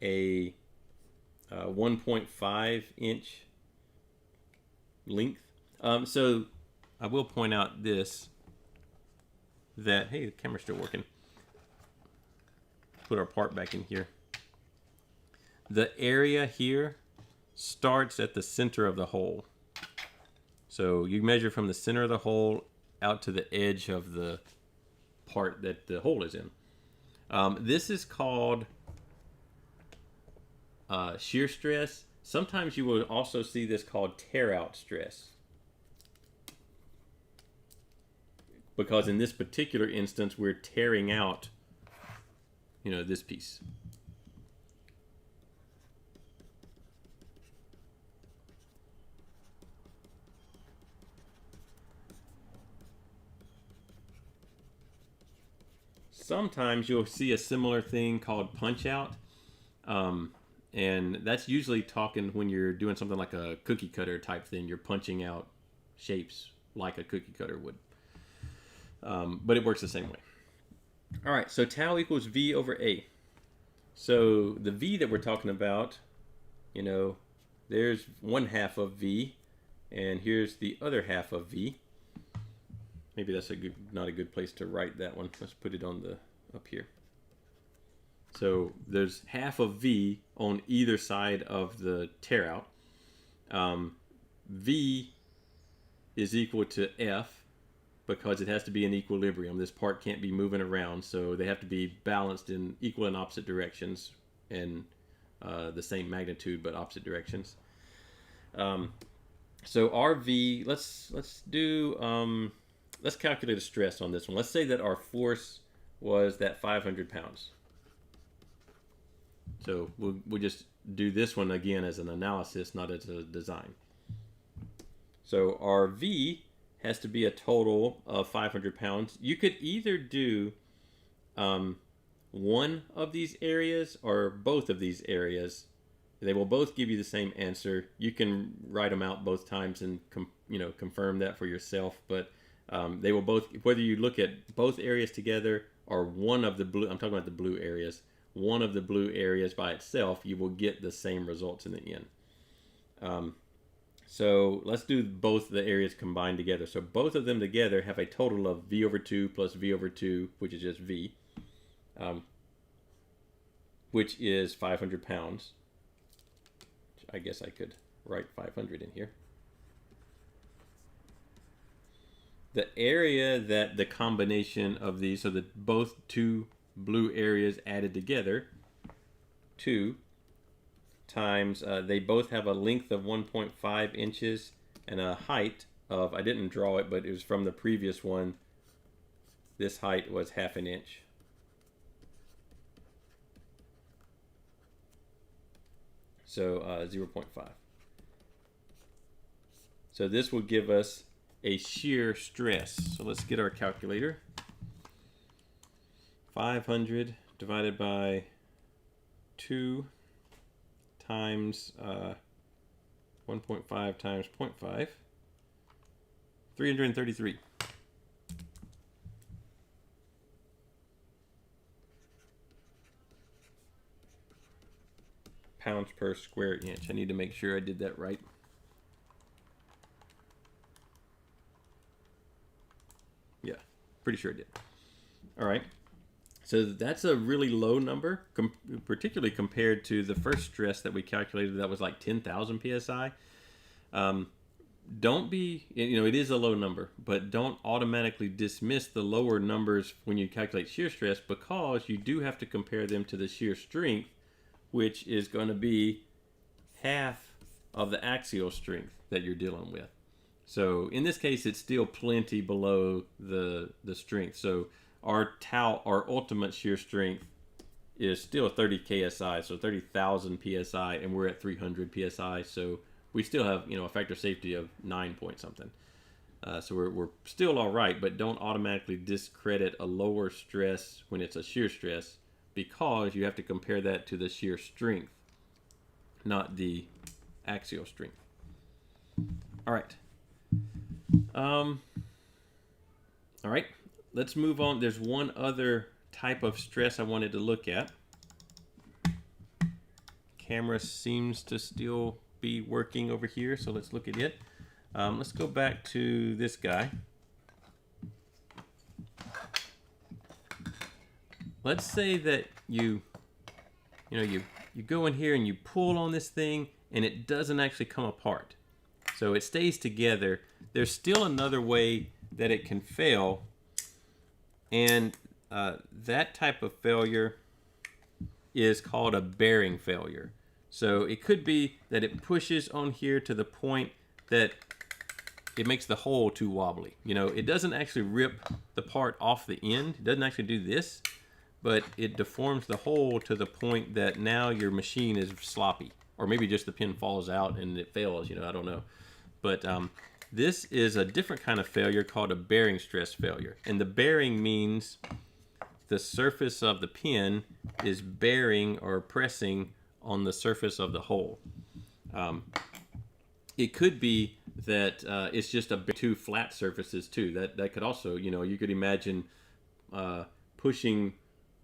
a 1.5 inch length. So I will point out this, that, hey, the camera's still working. Put our part back in here. The area here starts at the center of the hole. So you measure from the center of the hole out to the edge of the part that the hole is in. This is called shear stress. Sometimes you will also see this called tear out stress. because in this particular instance, we're tearing out, this piece. Sometimes you'll see a similar thing called punch out. And that's usually talking when you're doing something like a cookie cutter type thing. You're punching out shapes like a cookie cutter would. But it works the same way. All right, so tau equals V over A. So the V that we're talking about, there's one half of V, and here's the other half of V. Maybe that's not a good place to write that one. Let's put it on up here. So there's half of V on either side of the tear out. V is equal to F because it has to be in equilibrium. This part can't be moving around, so they have to be balanced in equal and opposite directions, and the same magnitude but opposite directions. So RV, let's calculate a stress on this one. Let's say that our force was that 500 pounds. So we'll just do this one again as an analysis, not as a design. So our V has to be a total of 500 pounds. You could either do one of these areas or both of these areas. They will both give you the same answer. You can write them out both times and confirm that for yourself. But they will both, whether you look at both areas together or one of the blue, I'm talking about the blue areas, one of the blue areas by itself, you will get the same results in the end. So let's do both the areas combined together. So both of them together have a total of V over 2 plus V over 2, which is just V, which is 500 pounds. I guess I could write 500 in here. The area that the combination of these, so that both two blue areas added together, 2 times, they both have a length of 1.5 inches and a height of, I didn't draw it, but it was from the previous one. This height was ½ an inch. So 0.5. So this will give us a shear stress. So let's get our calculator. 500 divided by 2 times 1.5 times 0.5, 333. Pounds per square inch. I need to make sure I did that right. Yeah, pretty sure I did. All right. So that's a really low number, particularly compared to the first stress that we calculated that was like 10,000 psi. Don't be, it is a low number, but don't automatically dismiss the lower numbers when you calculate shear stress, because you do have to compare them to the shear strength, which is going to be half of the axial strength that you're dealing with. So in this case, it's still plenty below the strength. So our ultimate shear strength is still 30 KSI, so 30,000 PSI, and we're at 300 PSI. So we still have, a factor of safety of 9 point something. So we're still all right, but don't automatically discredit a lower stress when it's a shear stress, because you have to compare that to the shear strength, not the axial strength. All right. All right. Let's move on. There's one other type of stress I wanted to look at. Camera seems to still be working over here, so let's look at it. Let's go back to this guy. Let's say that you go in here and you pull on this thing and it doesn't actually come apart. So it stays together. There's still another way that it can fail. And that type of failure is called a bearing failure. So it could be that it pushes on here to the point that it makes the hole too wobbly. You know, it doesn't actually rip the part off the end. It doesn't actually do this, but it deforms the hole to the point that now your machine is sloppy, or maybe just the pin falls out and it fails. You know, I don't know. But this is a different kind of failure called a bearing stress failure, and the bearing means the surface of the pin is bearing or pressing on the surface of the hole. It could be that it's just two flat surfaces too. That could also, you know, you could imagine pushing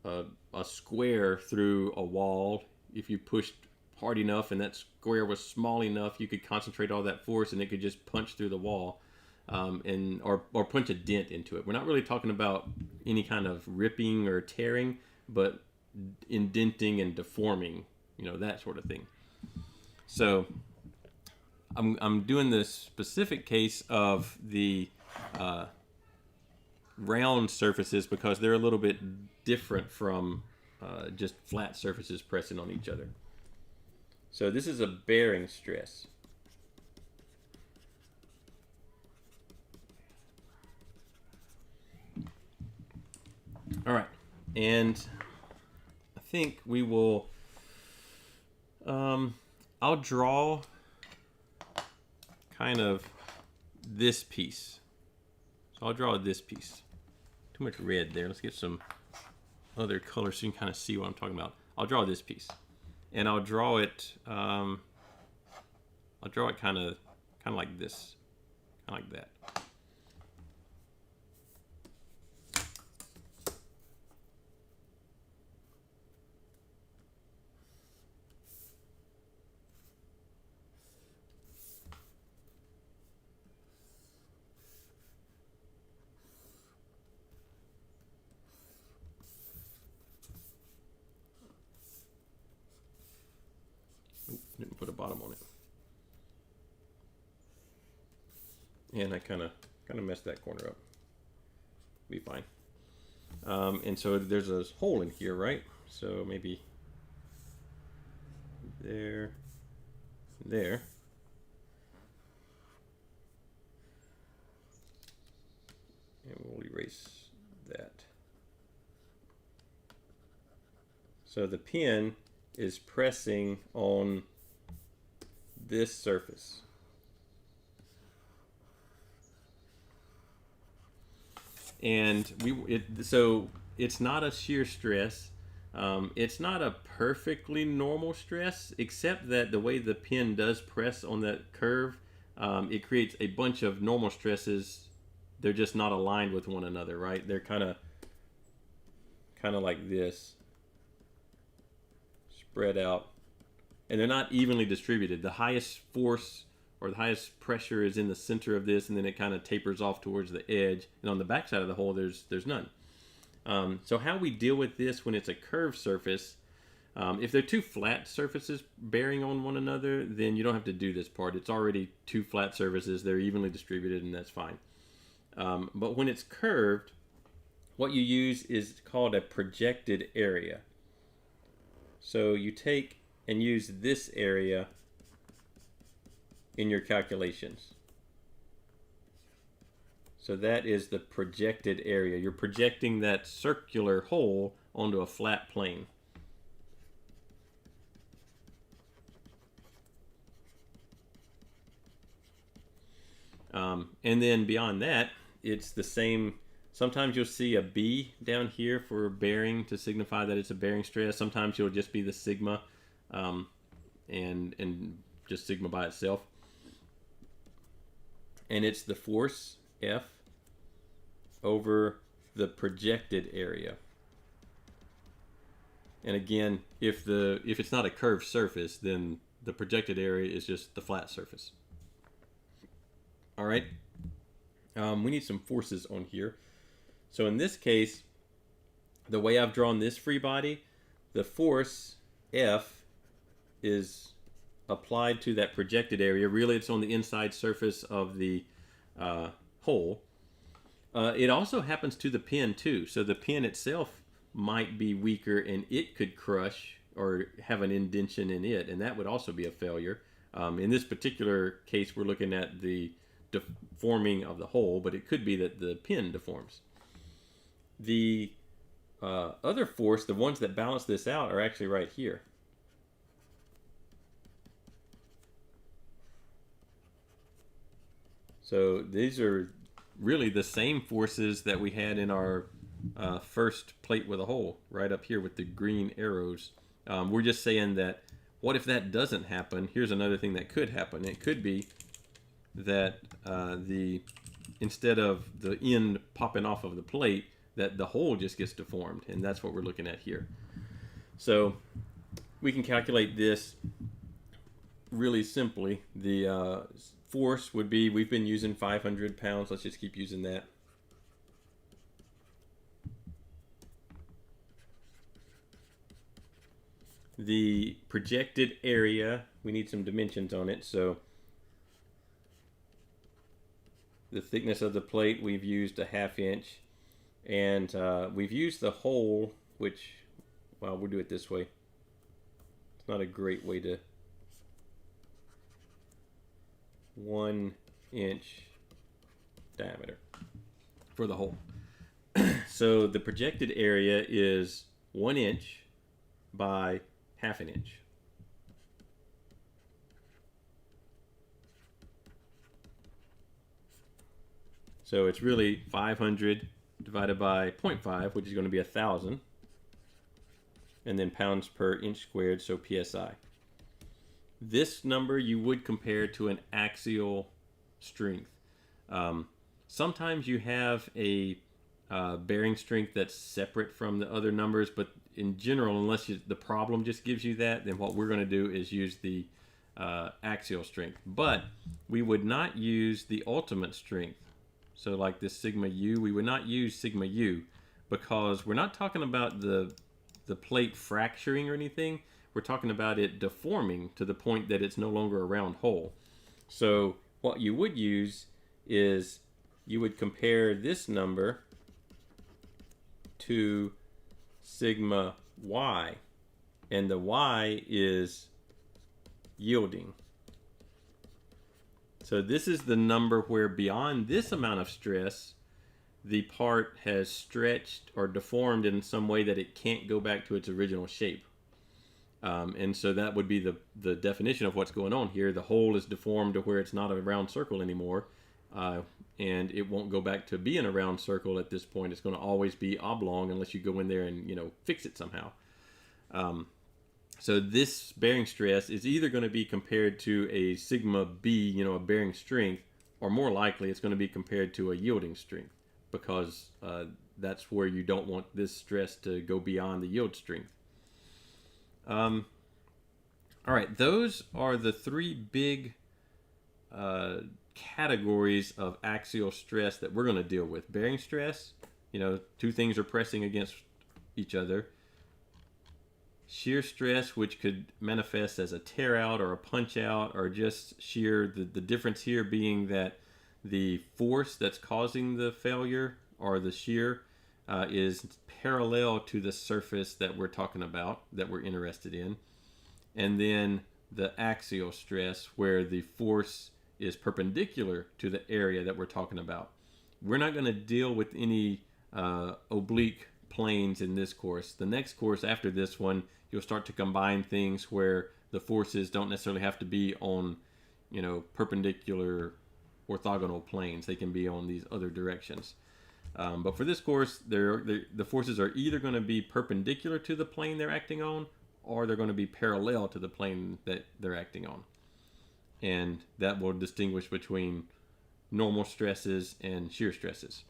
a square through a wall. If you pushed hard enough and that square was small enough, you could concentrate all that force and it could just punch through the wall, or punch a dent into it. We're not really talking about any kind of ripping or tearing, but indenting and deforming, you know, that sort of thing. So I'm doing the specific case of the round surfaces because they're a little bit different from just flat surfaces pressing on each other. So this is a bearing stress. All right, and I think we will, I'll draw kind of this piece. So I'll draw this piece. Too much red there. Let's get some other color so you can kind of see what I'm talking about. I'll draw this piece, and I'll draw it. I'll draw it kind of like this, kind of like that. Didn't put a bottom on it, and I kind of messed that corner up. Be fine. And so there's a hole in here, right? So maybe there, and we'll erase that. So the pin is pressing on this surface. And so it's not a shear stress. It's not a perfectly normal stress, except that the way the pin does press on that curve, it creates a bunch of normal stresses. They're just not aligned with one another, right? They're kind of like this, spread out, and they're not evenly distributed. The highest force or the highest pressure is in the center of this, and then it kind of tapers off towards the edge. And on the back side of the hole, there's none. So how we deal with this when it's a curved surface, if they're two flat surfaces bearing on one another, then you don't have to do this part. It's already two flat surfaces. They're evenly distributed, and that's fine. But when it's curved, what you use is called a projected area. So you take and use this area in your calculations. So that is the projected area. You're projecting that circular hole onto a flat plane. And then beyond that, it's the same. Sometimes you'll see a B down here for bearing to signify that it's a bearing stress. Sometimes you'll just be the sigma, and just sigma by itself. And it's the force F over the projected area. And again, if it's not a curved surface, then the projected area is just the flat surface. All right. We need some forces on here. So in this case, the way I've drawn this free body, the force F is applied to that projected area. Really, it's on the inside surface of the hole. It also happens to the pin too. So the pin itself might be weaker and it could crush or have an indentation in it, and that would also be a failure. In this particular case, we're looking at the deforming of the hole, but it could be that the pin deforms. The other force, the ones that balance this out, are actually right here. So these are really the same forces that we had in our first plate with a hole, right up here with the green arrows. We're just saying that, what if that doesn't happen? Here's another thing that could happen. It could be that instead of the end popping off of the plate, that the hole just gets deformed, and that's what we're looking at here. So we can calculate this really simply. The force would be, we've been using 500 pounds. Let's just keep using that. The projected area, we need some dimensions on it. So the thickness of the plate, we've used a 1/2 inch. And we've used the hole, which, well, we'll do it this way. It's not a great way to... 1 inch diameter for the hole. So the projected area is 1 inch by 1/2 inch. So it's really 500 divided by 0.5, which is going to be 1,000. And then pounds per inch squared, so PSI. This number you would compare to an axial strength. Sometimes you have a bearing strength that's separate from the other numbers, but in general, unless the problem just gives you that, then what we're going to do is use the axial strength. But we would not use the ultimate strength. So like this sigma u, we would not use sigma u, because we're not talking about the plate fracturing or anything. We're talking about it deforming to the point that it's no longer a round hole. So what you would use is you would compare this number to sigma y, and the y is yielding. So this is the number where beyond this amount of stress, the part has stretched or deformed in some way that it can't go back to its original shape. And so that would be the definition of what's going on here. The hole is deformed to where it's not a round circle anymore, and it won't go back to being a round circle at this point. It's going to always be oblong unless you go in there and, fix it somehow. So this bearing stress is either going to be compared to a sigma b, a bearing strength, or more likely it's going to be compared to a yielding strength, because that's where you don't want this stress to go beyond the yield strength. All right, those are the three big categories of axial stress that we're going to deal with. Bearing stress, two things are pressing against each other. Shear stress, which could manifest as a tear out or a punch out, or just shear. The difference here being that the force that's causing the failure or the shear is parallel to the surface that we're talking about, that we're interested in. And then the axial stress, where the force is perpendicular to the area that we're talking about. We're not going to deal with any oblique planes in this course. The next course after this one, you'll start to combine things where the forces don't necessarily have to be on, perpendicular orthogonal planes. They can be on these other directions. But for this course, the forces are either going to be perpendicular to the plane they're acting on, or they're going to be parallel to the plane that they're acting on. And that will distinguish between normal stresses and shear stresses.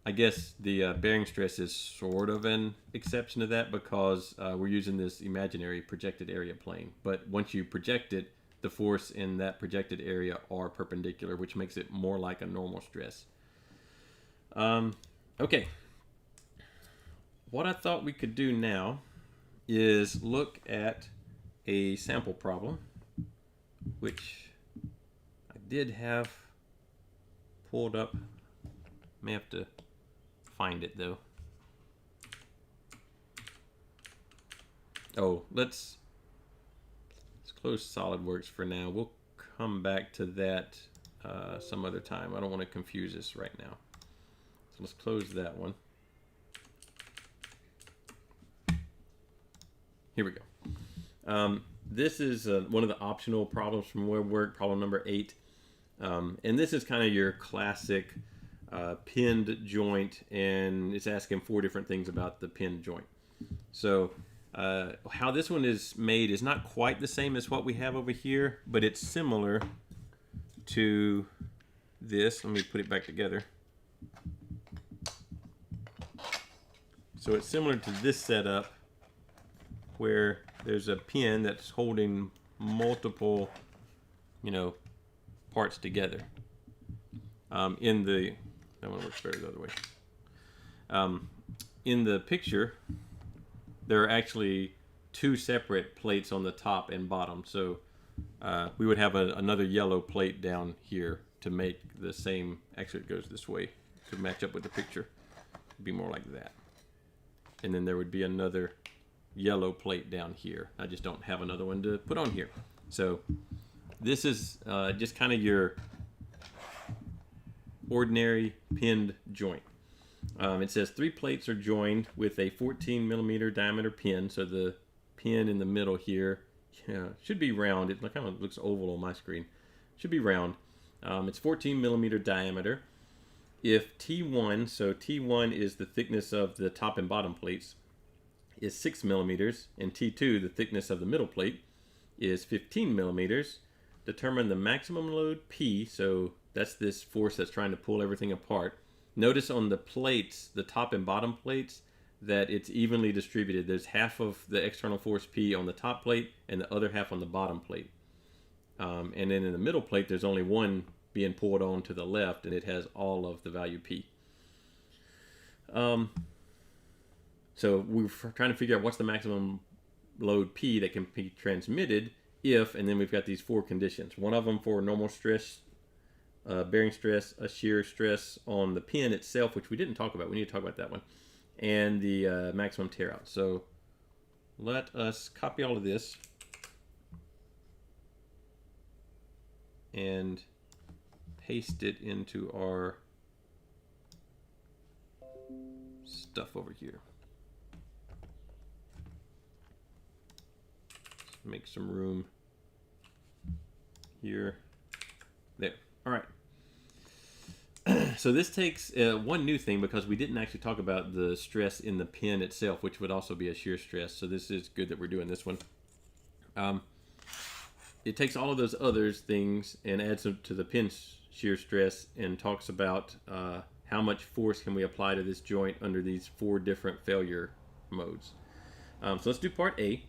I guess the bearing stress is sort of an exception to that, because we're using this imaginary projected area plane. But once you project it, the force in that projected area are perpendicular, which makes it more like a normal stress. Okay. What I thought we could do now is look at a sample problem, which I did have pulled up. May have to find it though. Oh, let's close SolidWorks for now. We'll come back to that some other time. I don't want to confuse this right now. So let's close that one. Here we go. This is one of the optional problems from web work, problem number 8. And this is kind of your classic pinned joint, and it's asking 4 different things about the pinned joint. So how this one is made is not quite the same as what we have over here, but it's similar to this. Let me put it back together. So it's similar to this setup where there's a pin that's holding multiple, parts together. That one works better the other way. In the picture, there are actually 2 separate plates on the top and bottom. So we would have another yellow plate down here to make the same. Actually, it goes this way to match up with the picture. It'd be more like that. And then there would be another yellow plate down here. I just don't have another one to put on here. So this is just kind of your ordinary pinned joint. It says 3 plates are joined with a 14 millimeter diameter pin. So the pin in the middle here should be round. It kind of looks oval on my screen. Should be round. It's 14 millimeter diameter. If T1, so T1 is the thickness of the top and bottom plates, is 6 millimeters, and T2, the thickness of the middle plate, is 15 millimeters, determine the maximum load P, so that's this force that's trying to pull everything apart. Notice on the plates, the top and bottom plates, that it's evenly distributed. There's half of the external force P on the top plate and the other half on the bottom plate. And then in the middle plate, there's only one being pulled on to the left, and it has all of the value P. So we're trying to figure out what's the maximum load P that can be transmitted if, and then we've got these 4 conditions. One of them for normal stress, bearing stress, a shear stress on the pin itself, which we didn't talk about. We need to talk about that one. And the maximum tear out. So let us copy all of this and paste it into our stuff over here. Make some room here. There. All right. So this takes one new thing, because we didn't actually talk about the stress in the pin itself, which would also be a shear stress. So this is good that we're doing this one. It takes all of those other things and adds them to the pin shear stress and talks about how much force can we apply to this joint under these 4 different failure modes. So let's do part A.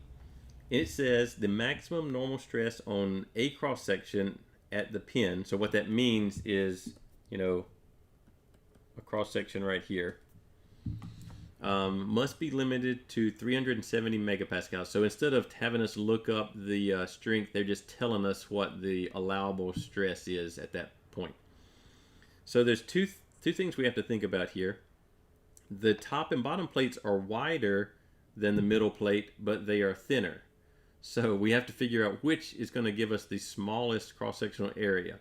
It says the maximum normal stress on a cross section at the pin. So what that means is, a cross section right here, must be limited to 370 megapascals. So instead of having us look up the strength, they're just telling us what the allowable stress is at that point. So there's two things we have to think about here. The top and bottom plates are wider than the middle plate, but they are thinner. So we have to figure out which is going to give us the smallest cross-sectional area.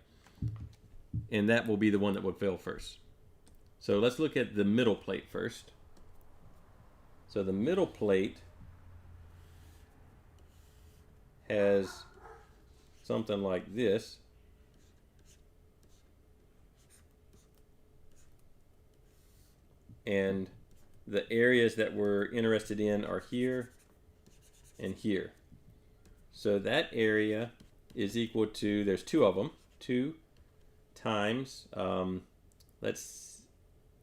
And that will be the one that would fail first. So let's look at the middle plate first. So the middle plate has something like this. And the areas that we're interested in are here and here. So that area is equal to, there's 2 of them, 2 times, let's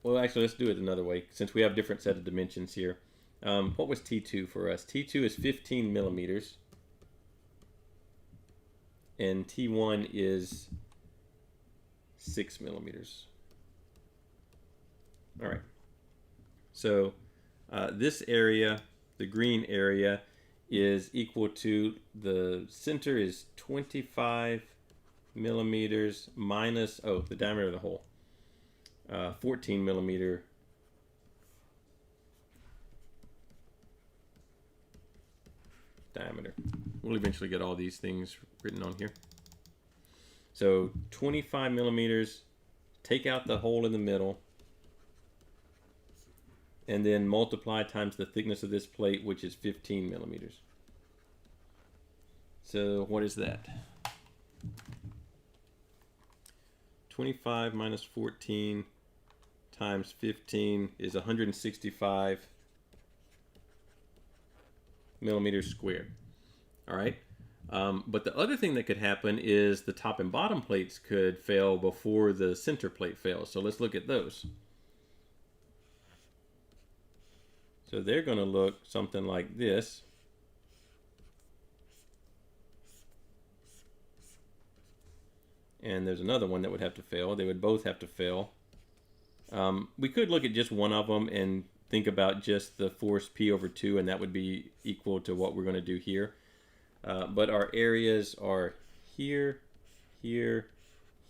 do it another way, since we have different set of dimensions here. What was T2 for us? T2 is 15 millimeters, and T1 is 6 millimeters. All right. So this area, the green area, is equal to, the center is 25 millimeters minus, the diameter of the hole, 14 millimeter diameter. We'll eventually get all these things written on here. So 25 millimeters, take out the hole in the middle, and then multiply times the thickness of this plate, which is 15 millimeters. So what is that? 25 minus 14 times 15 is 165 millimeters squared. All right. But the other thing that could happen is the top and bottom plates could fail before the center plate fails. So let's look at those. So they're going to look something like this. And there's another one that would have to fail. They would both have to fail. We could look at just one of them and think about just the force P over 2, and that would be equal to what we're going to do here. But our areas are here, here,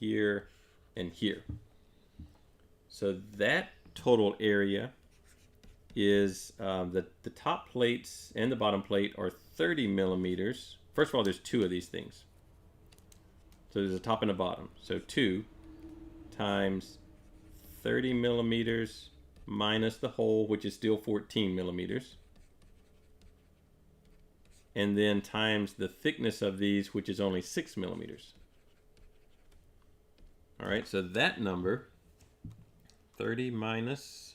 here, and here. So that total area is the top plates and the bottom plate are 30 millimeters. First of all, there's two of these things. So there's a top and a bottom. So 2 times 30 millimeters minus the hole, which is still 14 millimeters. And then times the thickness of these, which is only 6 millimeters. All right, so that number, 30 minus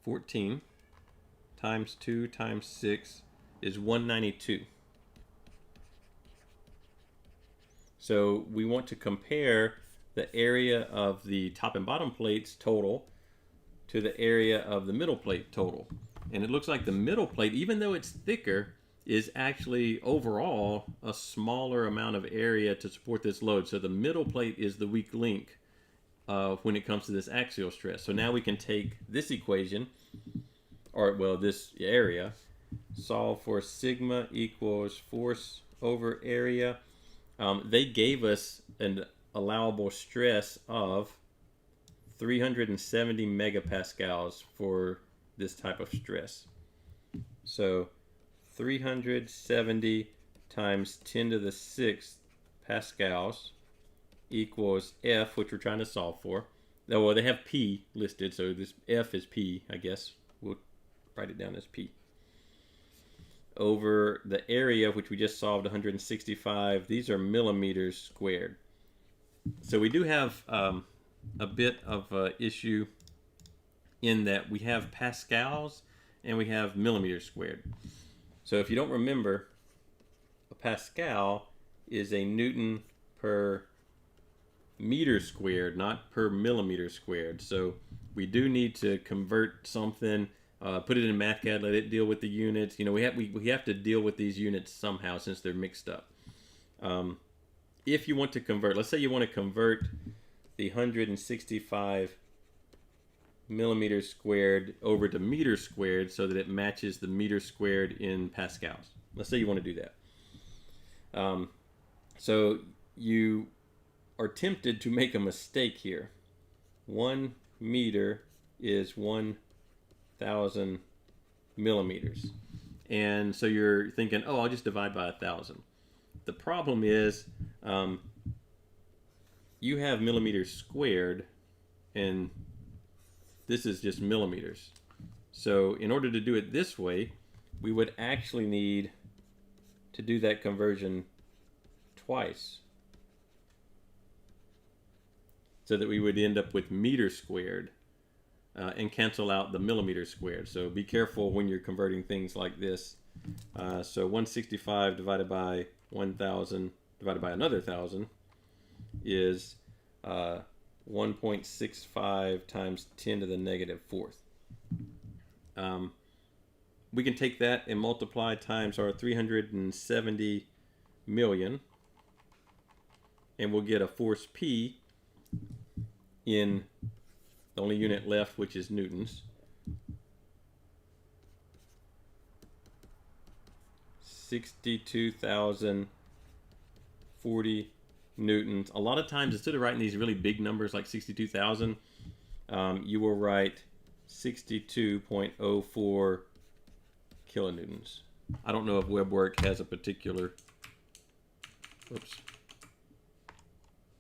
14 times 2 times 6 is 192. So we want to compare the area of the top and bottom plates total to the area of the middle plate total. And it looks like the middle plate, even though it's thicker, is actually overall a smaller amount of area to support this load. So the middle plate is the weak link when it comes to this axial stress. So now we can take this equation, or well, this area, solve for sigma equals force over area. They gave us an allowable stress of 370 megapascals for this type of stress. So 370 times 10 to the 6th pascals equals F, which we're trying to solve for. Oh, well, they have P listed, so this F is P, I guess. We'll write it down as P. Over the area, which we just solved, 165. These are millimeters squared. So we do have a bit of an issue in that we have pascals and we have millimeters squared. So if you don't remember, a pascal is a Newton per meter squared, not per millimeter squared. So we do need to convert something. Put it in MathCAD, let it deal with the units. You know, we have to deal with these units somehow since they're mixed up. If you want to convert, let's say you want to convert the 165 millimeters squared over to meters squared so that it matches the meter squared in pascals. Let's say you want to do that. So you are tempted to make a mistake here. 1 meter is 1,000 millimeters. And so you're thinking, oh, I'll just divide by 1,000. The problem is you have millimeters squared, and this is just millimeters. So in order to do it this way, we would actually need to do that conversion twice, so that we would end up with meters squared and cancel out the millimeters squared. So be careful when you're converting things like this. So 165 divided by 1,000 divided by another 1,000 is 1.65 times 10 to the negative 4th. We can take that and multiply times our 370 million, and we'll get a force P in the only unit left, which is newtons. 62,040 newtons. A lot of times, instead of writing these really big numbers like 62,000, you will write 62.04 kilonewtons. I don't know if WebWork has a particular, oops,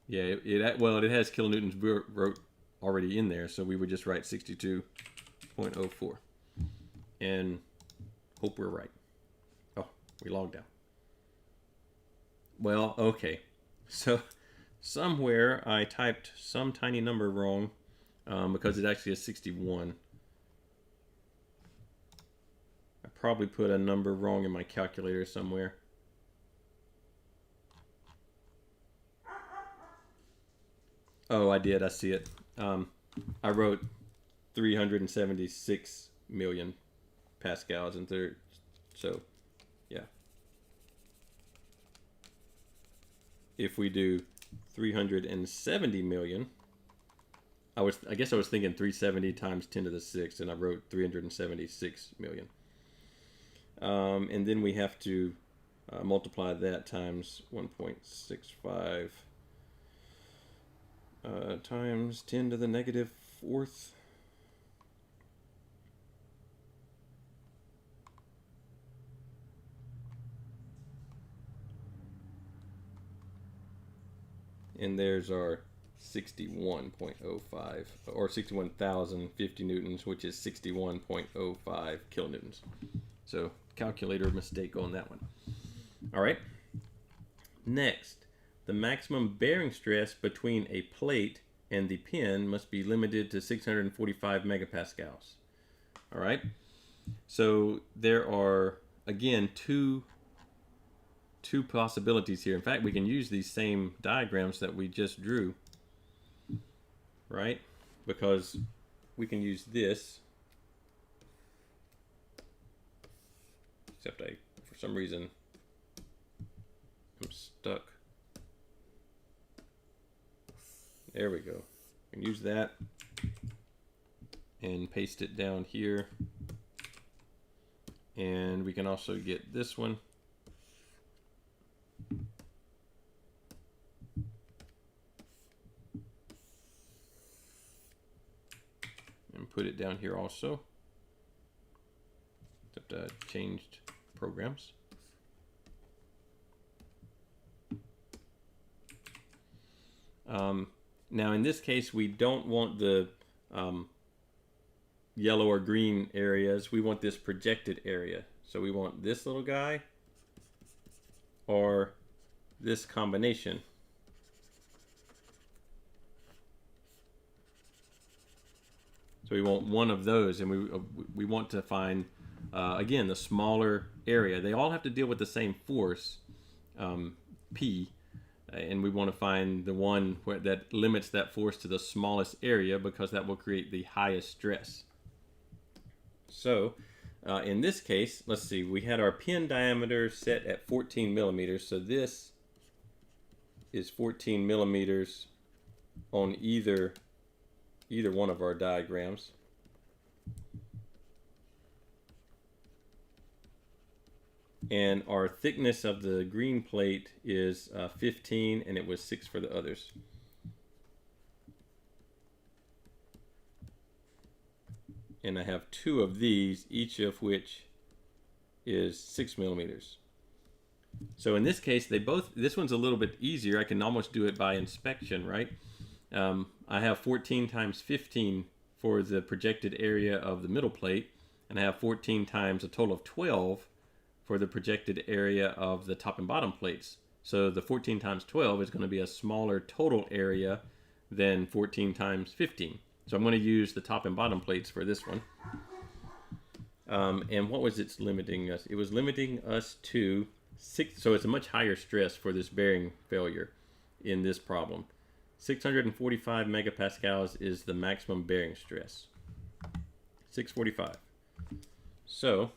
Yeah, well, it has kilonewtons wrote already in there, so we would just write 62.04 and hope we're right. Oh, we logged out. Well, okay. So somewhere I typed some tiny number wrong because it actually is 61. I probably put a number wrong in my calculator somewhere. Oh, I did. I see it. I wrote 376 million pascals and third. So, yeah. If we do 370 million, I guess I was thinking 370 times 10 to the 6th, and I wrote 376 million. And then we have to multiply that times 1.65 times 10 to the negative 4th. And there's our 61.05, or 61,050 newtons, which is 61.05 kilonewtons. So calculator mistake on that one. All right. Next, the maximum bearing stress between a plate and the pin must be limited to 645 megapascals. All right. So there are, again, two possibilities here. In fact, we can use these same diagrams that we just drew, right? Because we can use this, except for some reason, I'm stuck. There we go. We can use that and paste it down here. And we can also get this one. And put it down here also. Except I changed programs. Now in this case, we don't want the yellow or green areas. We want this projected area. So we want this little guy or this combination. So we want one of those, and we want to find, again, the smaller area. They all have to deal with the same force, P, and we want to find the one that limits that force to the smallest area, because that will create the highest stress. So in this case, let's see, we had our pin diameter set at 14 millimeters. So this is 14 millimeters on either one of our diagrams. And our thickness of the green plate is 15, and it was 6 for the others. And I have 2 of these, each of which is 6 millimeters. So in this case, this one's a little bit easier. I can almost do it by inspection, right? I have 14 times 15 for the projected area of the middle plate, and I have 14 times a total of 12 for the projected area of the top and bottom plates. So the 14 times 12 is going to be a smaller total area than 14 times 15. So I'm going to use the top and bottom plates for this one. And what was it limiting us? It was limiting us to 6, so it's a much higher stress for this bearing failure in this problem. 645 megapascals is the maximum bearing stress. 645. So,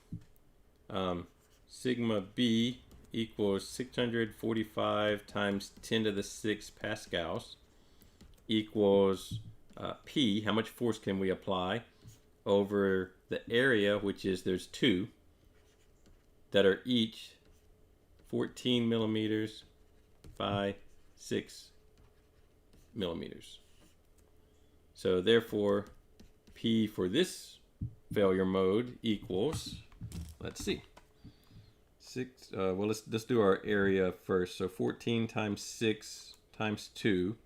sigma B equals 645 times 10 to the 6 pascals equals P, how much force can we apply, over the area, which is, there's 2 that are each 14 millimeters by 6 millimeters. So therefore, P for this failure mode equals, let's see, 6, well, let's do our area first. So 14 times 6 times 2.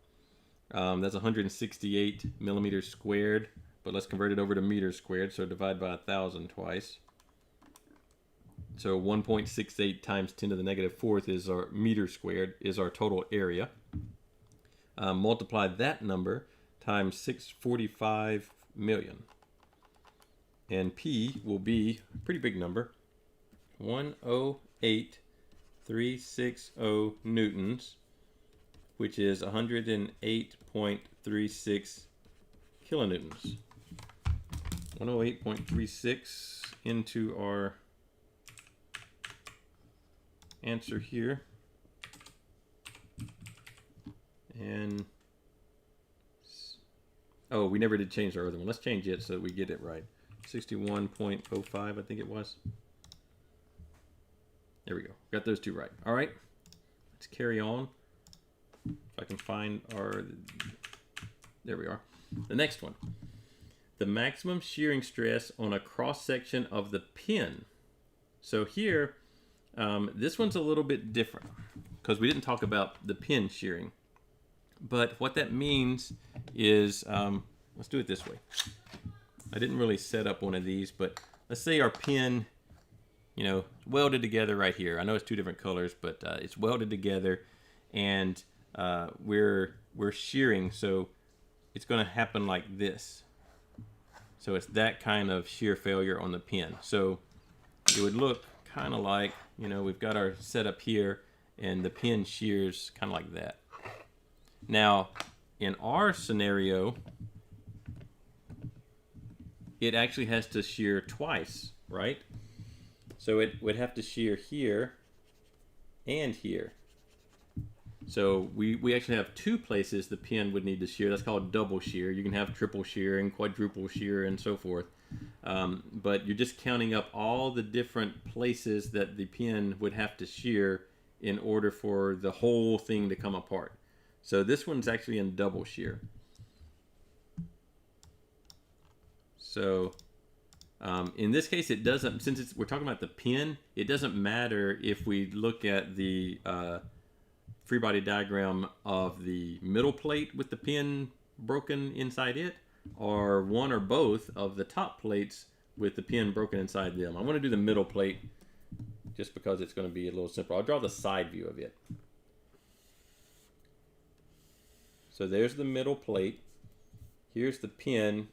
That's 168 millimeters squared, but let's convert it over to meters squared, so divide by 1,000 twice. So 1.68 times 10 to the negative fourth is our meter squared, is our total area. Multiply that number times 645 million. And P will be a pretty big number, 108,360 newtons, which is 108.36 kilonewtons. 108.36 into our answer here. And oh, we never did change our other one. Let's change it so that we get it right. 61.05, I think it was. There we go. Got those two right. All right. Let's carry on. If I can find our... There we are. The next one. The maximum shearing stress on a cross-section of the pin. So here, this one's a little bit different because we didn't talk about the pin shearing. But what that means is, let's do it this way. I didn't really set up one of these, but let's say our pin, you know, welded together right here. I know it's two different colors, but it's welded together, and we're shearing, so it's going to happen like this. So it's that kind of shear failure on the pin. So it would look kind of like, you know, we've got our setup here, and the pin shears kind of like that. Now, in our scenario, it actually has to shear twice, right? So it would have to shear here and here. So we actually have two places the pin would need to shear. That's called double shear. You can have triple shear and quadruple shear and so forth. But you're just counting up all the different places that the pin would have to shear in order for the whole thing to come apart. So this one's actually in double shear. So in this case, it doesn't, since we're talking about the pin, it doesn't matter if we look at the free body diagram of the middle plate with the pin broken inside it, or one or both of the top plates with the pin broken inside them. I want to do the middle plate just because it's going to be a little simpler. I'll draw the side view of it. So there's the middle plate. Here's the pin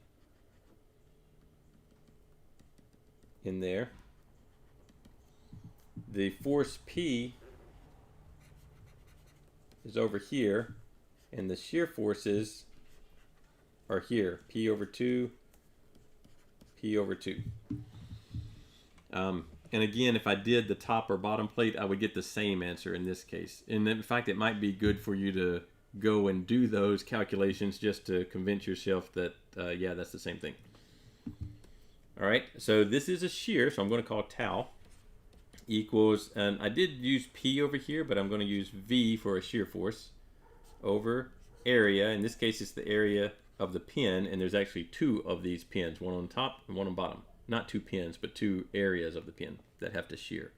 in there. The force P is over here, and the shear forces are here. P over 2, P over 2. And again, if I did the top or bottom plate, I would get the same answer in this case. And in fact, it might be good for you to go and do those calculations just to convince yourself that, yeah, that's the same thing. All right, so this is a shear, so I'm going to call tau equals, and I did use P over here, but I'm going to use V for a shear force over area. In this case, it's the area of the pin, and there's actually two of these pins, one on top and one on bottom. Not two pins, but two areas of the pin that have to shear.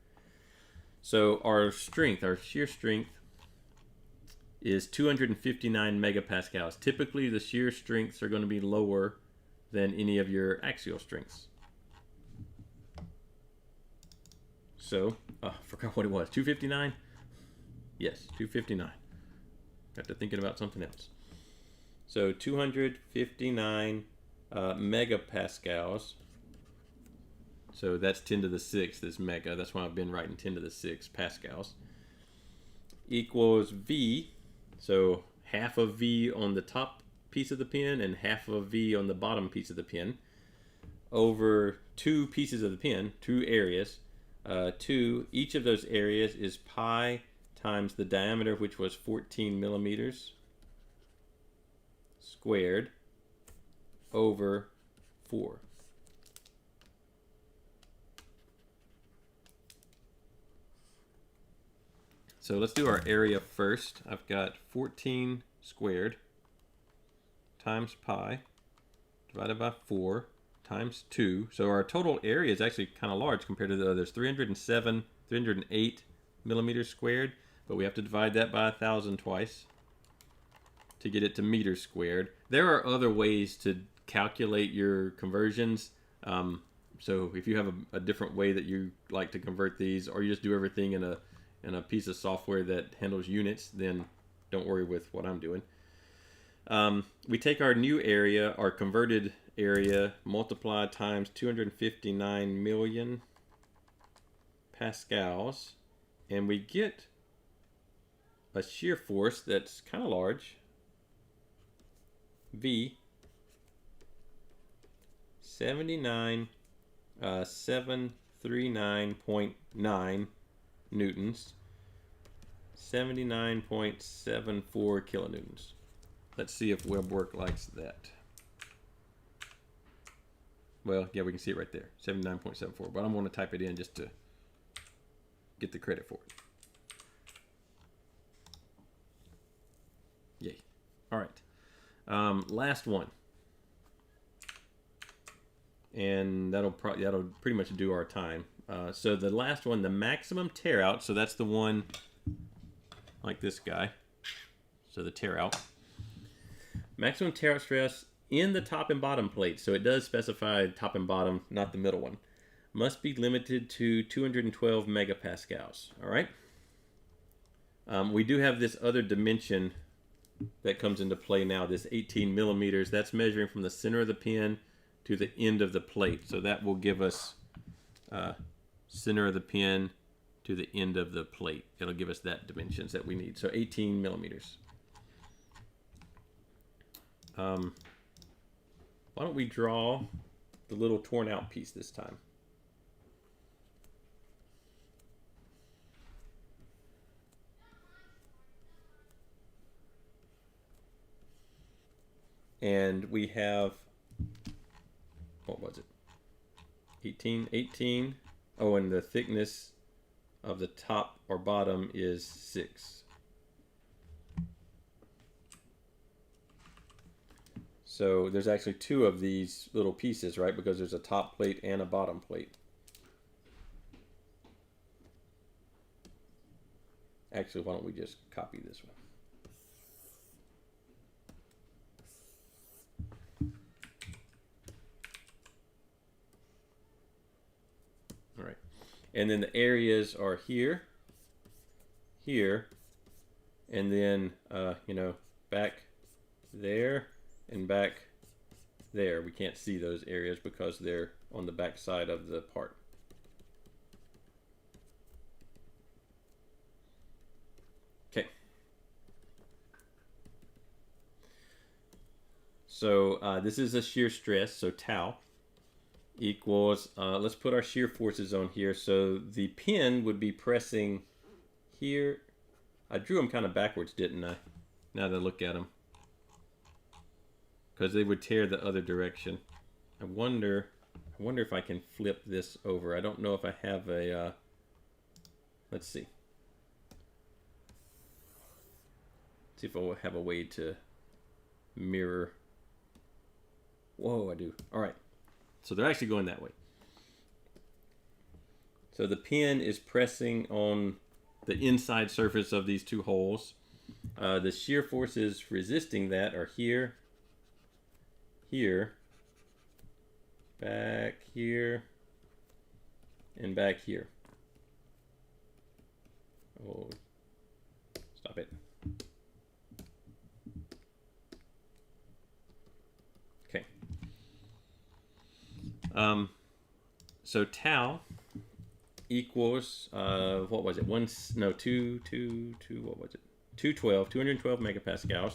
So our strength, our shear strength, is 259 megapascals. Typically, the shear strengths are going to be lower than any of your axial strengths. So, I forgot what it was. 259? Yes, 259. Got to thinking about something else. So 259 megapascals. So that's 10 to the 6th is mega. That's why I've been writing 10 to the 6 pascals. Equals V. So half of V on the top piece of the pin and half of V on the bottom piece of the pin over two pieces of the pin, two areas. Each of those areas is pi times the diameter, which was 14 millimeters squared, over 4. So let's do our area first. I've got 14 squared times pi divided by 4 times 2. So our total area is actually kind of large compared to the others. 308 millimeters squared, but we have to divide that by 1,000 twice. to get it to meters squared. There are other ways to calculate your conversions. So if you have a different way that you like to convert these, or you just do everything in a piece of software that handles units, then don't worry with what I'm doing. We take our new area, our converted area, multiply times 259 million pascals, and we get a shear force that's kind of large, V, 739.9 newtons, 79.74 kilonewtons. Let's see if WebWork likes that. Well, yeah, we can see it right there, 79.74, but I'm going to type it in just to get the credit for it. Yay. All right. Last one. And that'll pretty much do our time. So the last one, the maximum tear out, so that's the one like this guy. So the tear out. Maximum tear out stress in the top and bottom plate. So it does specify top and bottom, not the middle one. Must be limited to 212 megapascals. All right. We do have this other dimension that comes into play now, this 18 millimeters. That's measuring from the center of the pin to the end of the plate. So that will give us center of the pin to the end of the plate. It'll give us that dimensions that we need. So 18 millimeters. Why don't we draw the little torn out piece this time? And we have, what was it? 18. Oh, and the thickness of the top or bottom is 6. So there's actually 2 of these little pieces, right? Because there's a top plate and a bottom plate. Actually, why don't we just copy this one? All right. And then the areas are here, here, and then, back there and back there. We can't see those areas because they're on the back side of the part. Okay. So this is a shear stress, so tau equals, let's put our shear forces on here. So the pin would be pressing here. I drew them kind of backwards, didn't I? Now that I look at them. Because they would tear the other direction. I wonder if I can flip this over. I don't know if I have a, let's see. See if I'll have a way to mirror. Whoa, I do. All right. So they're actually going that way. So the pin is pressing on the inside surface of these 2 holes. The shear forces resisting that are here, here, back here, and back here. Oh, stop it. Okay. So tau equals, what was it? 212 megapascals.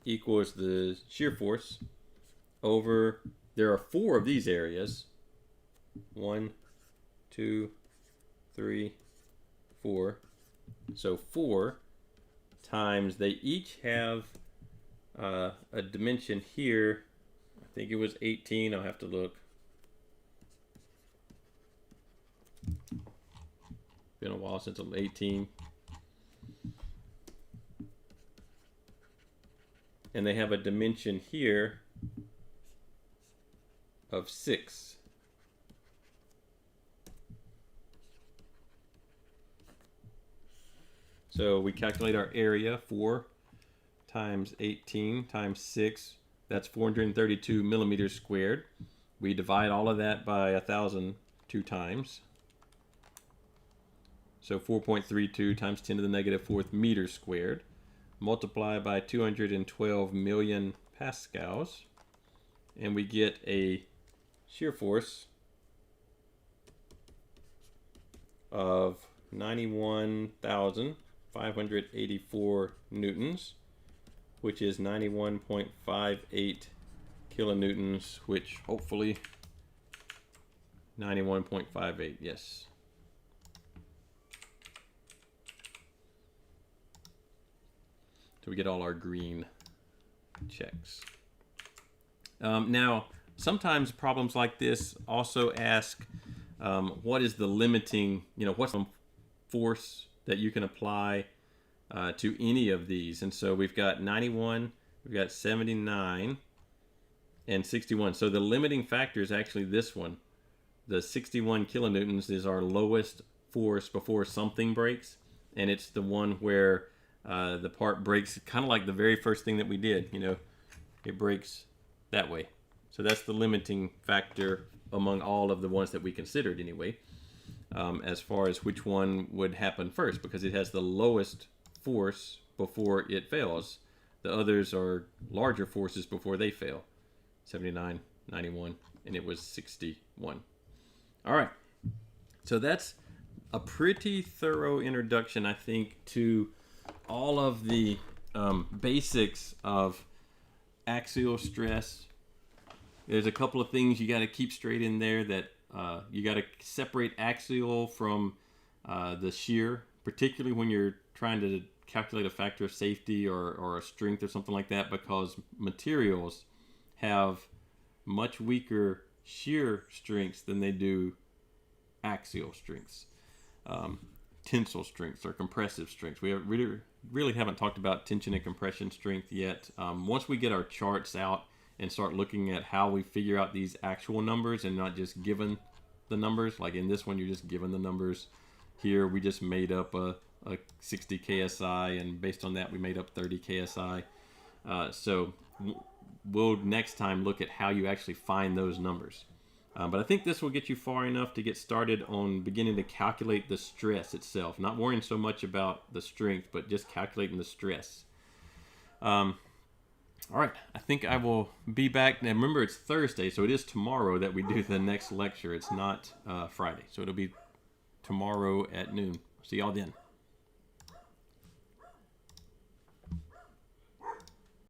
Equals the shear force over, there are 4 of these areas. 1, 2, 3, 4. So 4 times, they each have a dimension here. I think it was 18. I'll have to look. Been a while since I'm 18. And they have a dimension here of 6. So we calculate our area, 4 times 18 times 6, that's 432 millimeters squared. We divide all of that by 1,000 2 times. So 4.32 times 10 to the negative 4th meters squared. Multiply by 212 million pascals. And we get a shear force of 91,584 newtons, which is 91.58 kilonewtons, which hopefully 91.58, yes. So we get all our green checks. Now, sometimes problems like this also ask, what is the limiting, what's the force that you can apply to any of these? And so we've got 91, we've got 79, and 61. So the limiting factor is actually this one. The 61 kilonewtons is our lowest force before something breaks, and it's the one where the part breaks kind of like the very first thing that we did. It breaks that way. So that's the limiting factor among all of the ones that we considered anyway, as far as which one would happen first, because it has the lowest force before it fails. The others are larger forces before they fail. 79, 91, and it was 61. All right. So that's a pretty thorough introduction, I think, to all of the basics of axial stress. There's a couple of things you got to keep straight in there, that you got to separate axial from the shear, particularly when you're trying to calculate a factor of safety or a strength or something like that, because materials have much weaker shear strengths than they do axial strengths, tensile strengths or compressive strengths. We really haven't talked about tension and compression strength yet. Once we get our charts out and start looking at how we figure out these actual numbers and not just given the numbers, like in this one you're just given the numbers. Here we just made up a 60 KSI, and based on that we made up 30 KSI. So we'll next time look at how you actually find those numbers. But I think this will get you far enough to get started on beginning to calculate the stress itself. Not worrying so much about the strength, but just calculating the stress. All right, I think I will be back. Now remember, it's Thursday, so it is tomorrow that we do the next lecture. It's not Friday, so it'll be tomorrow at noon. See y'all then.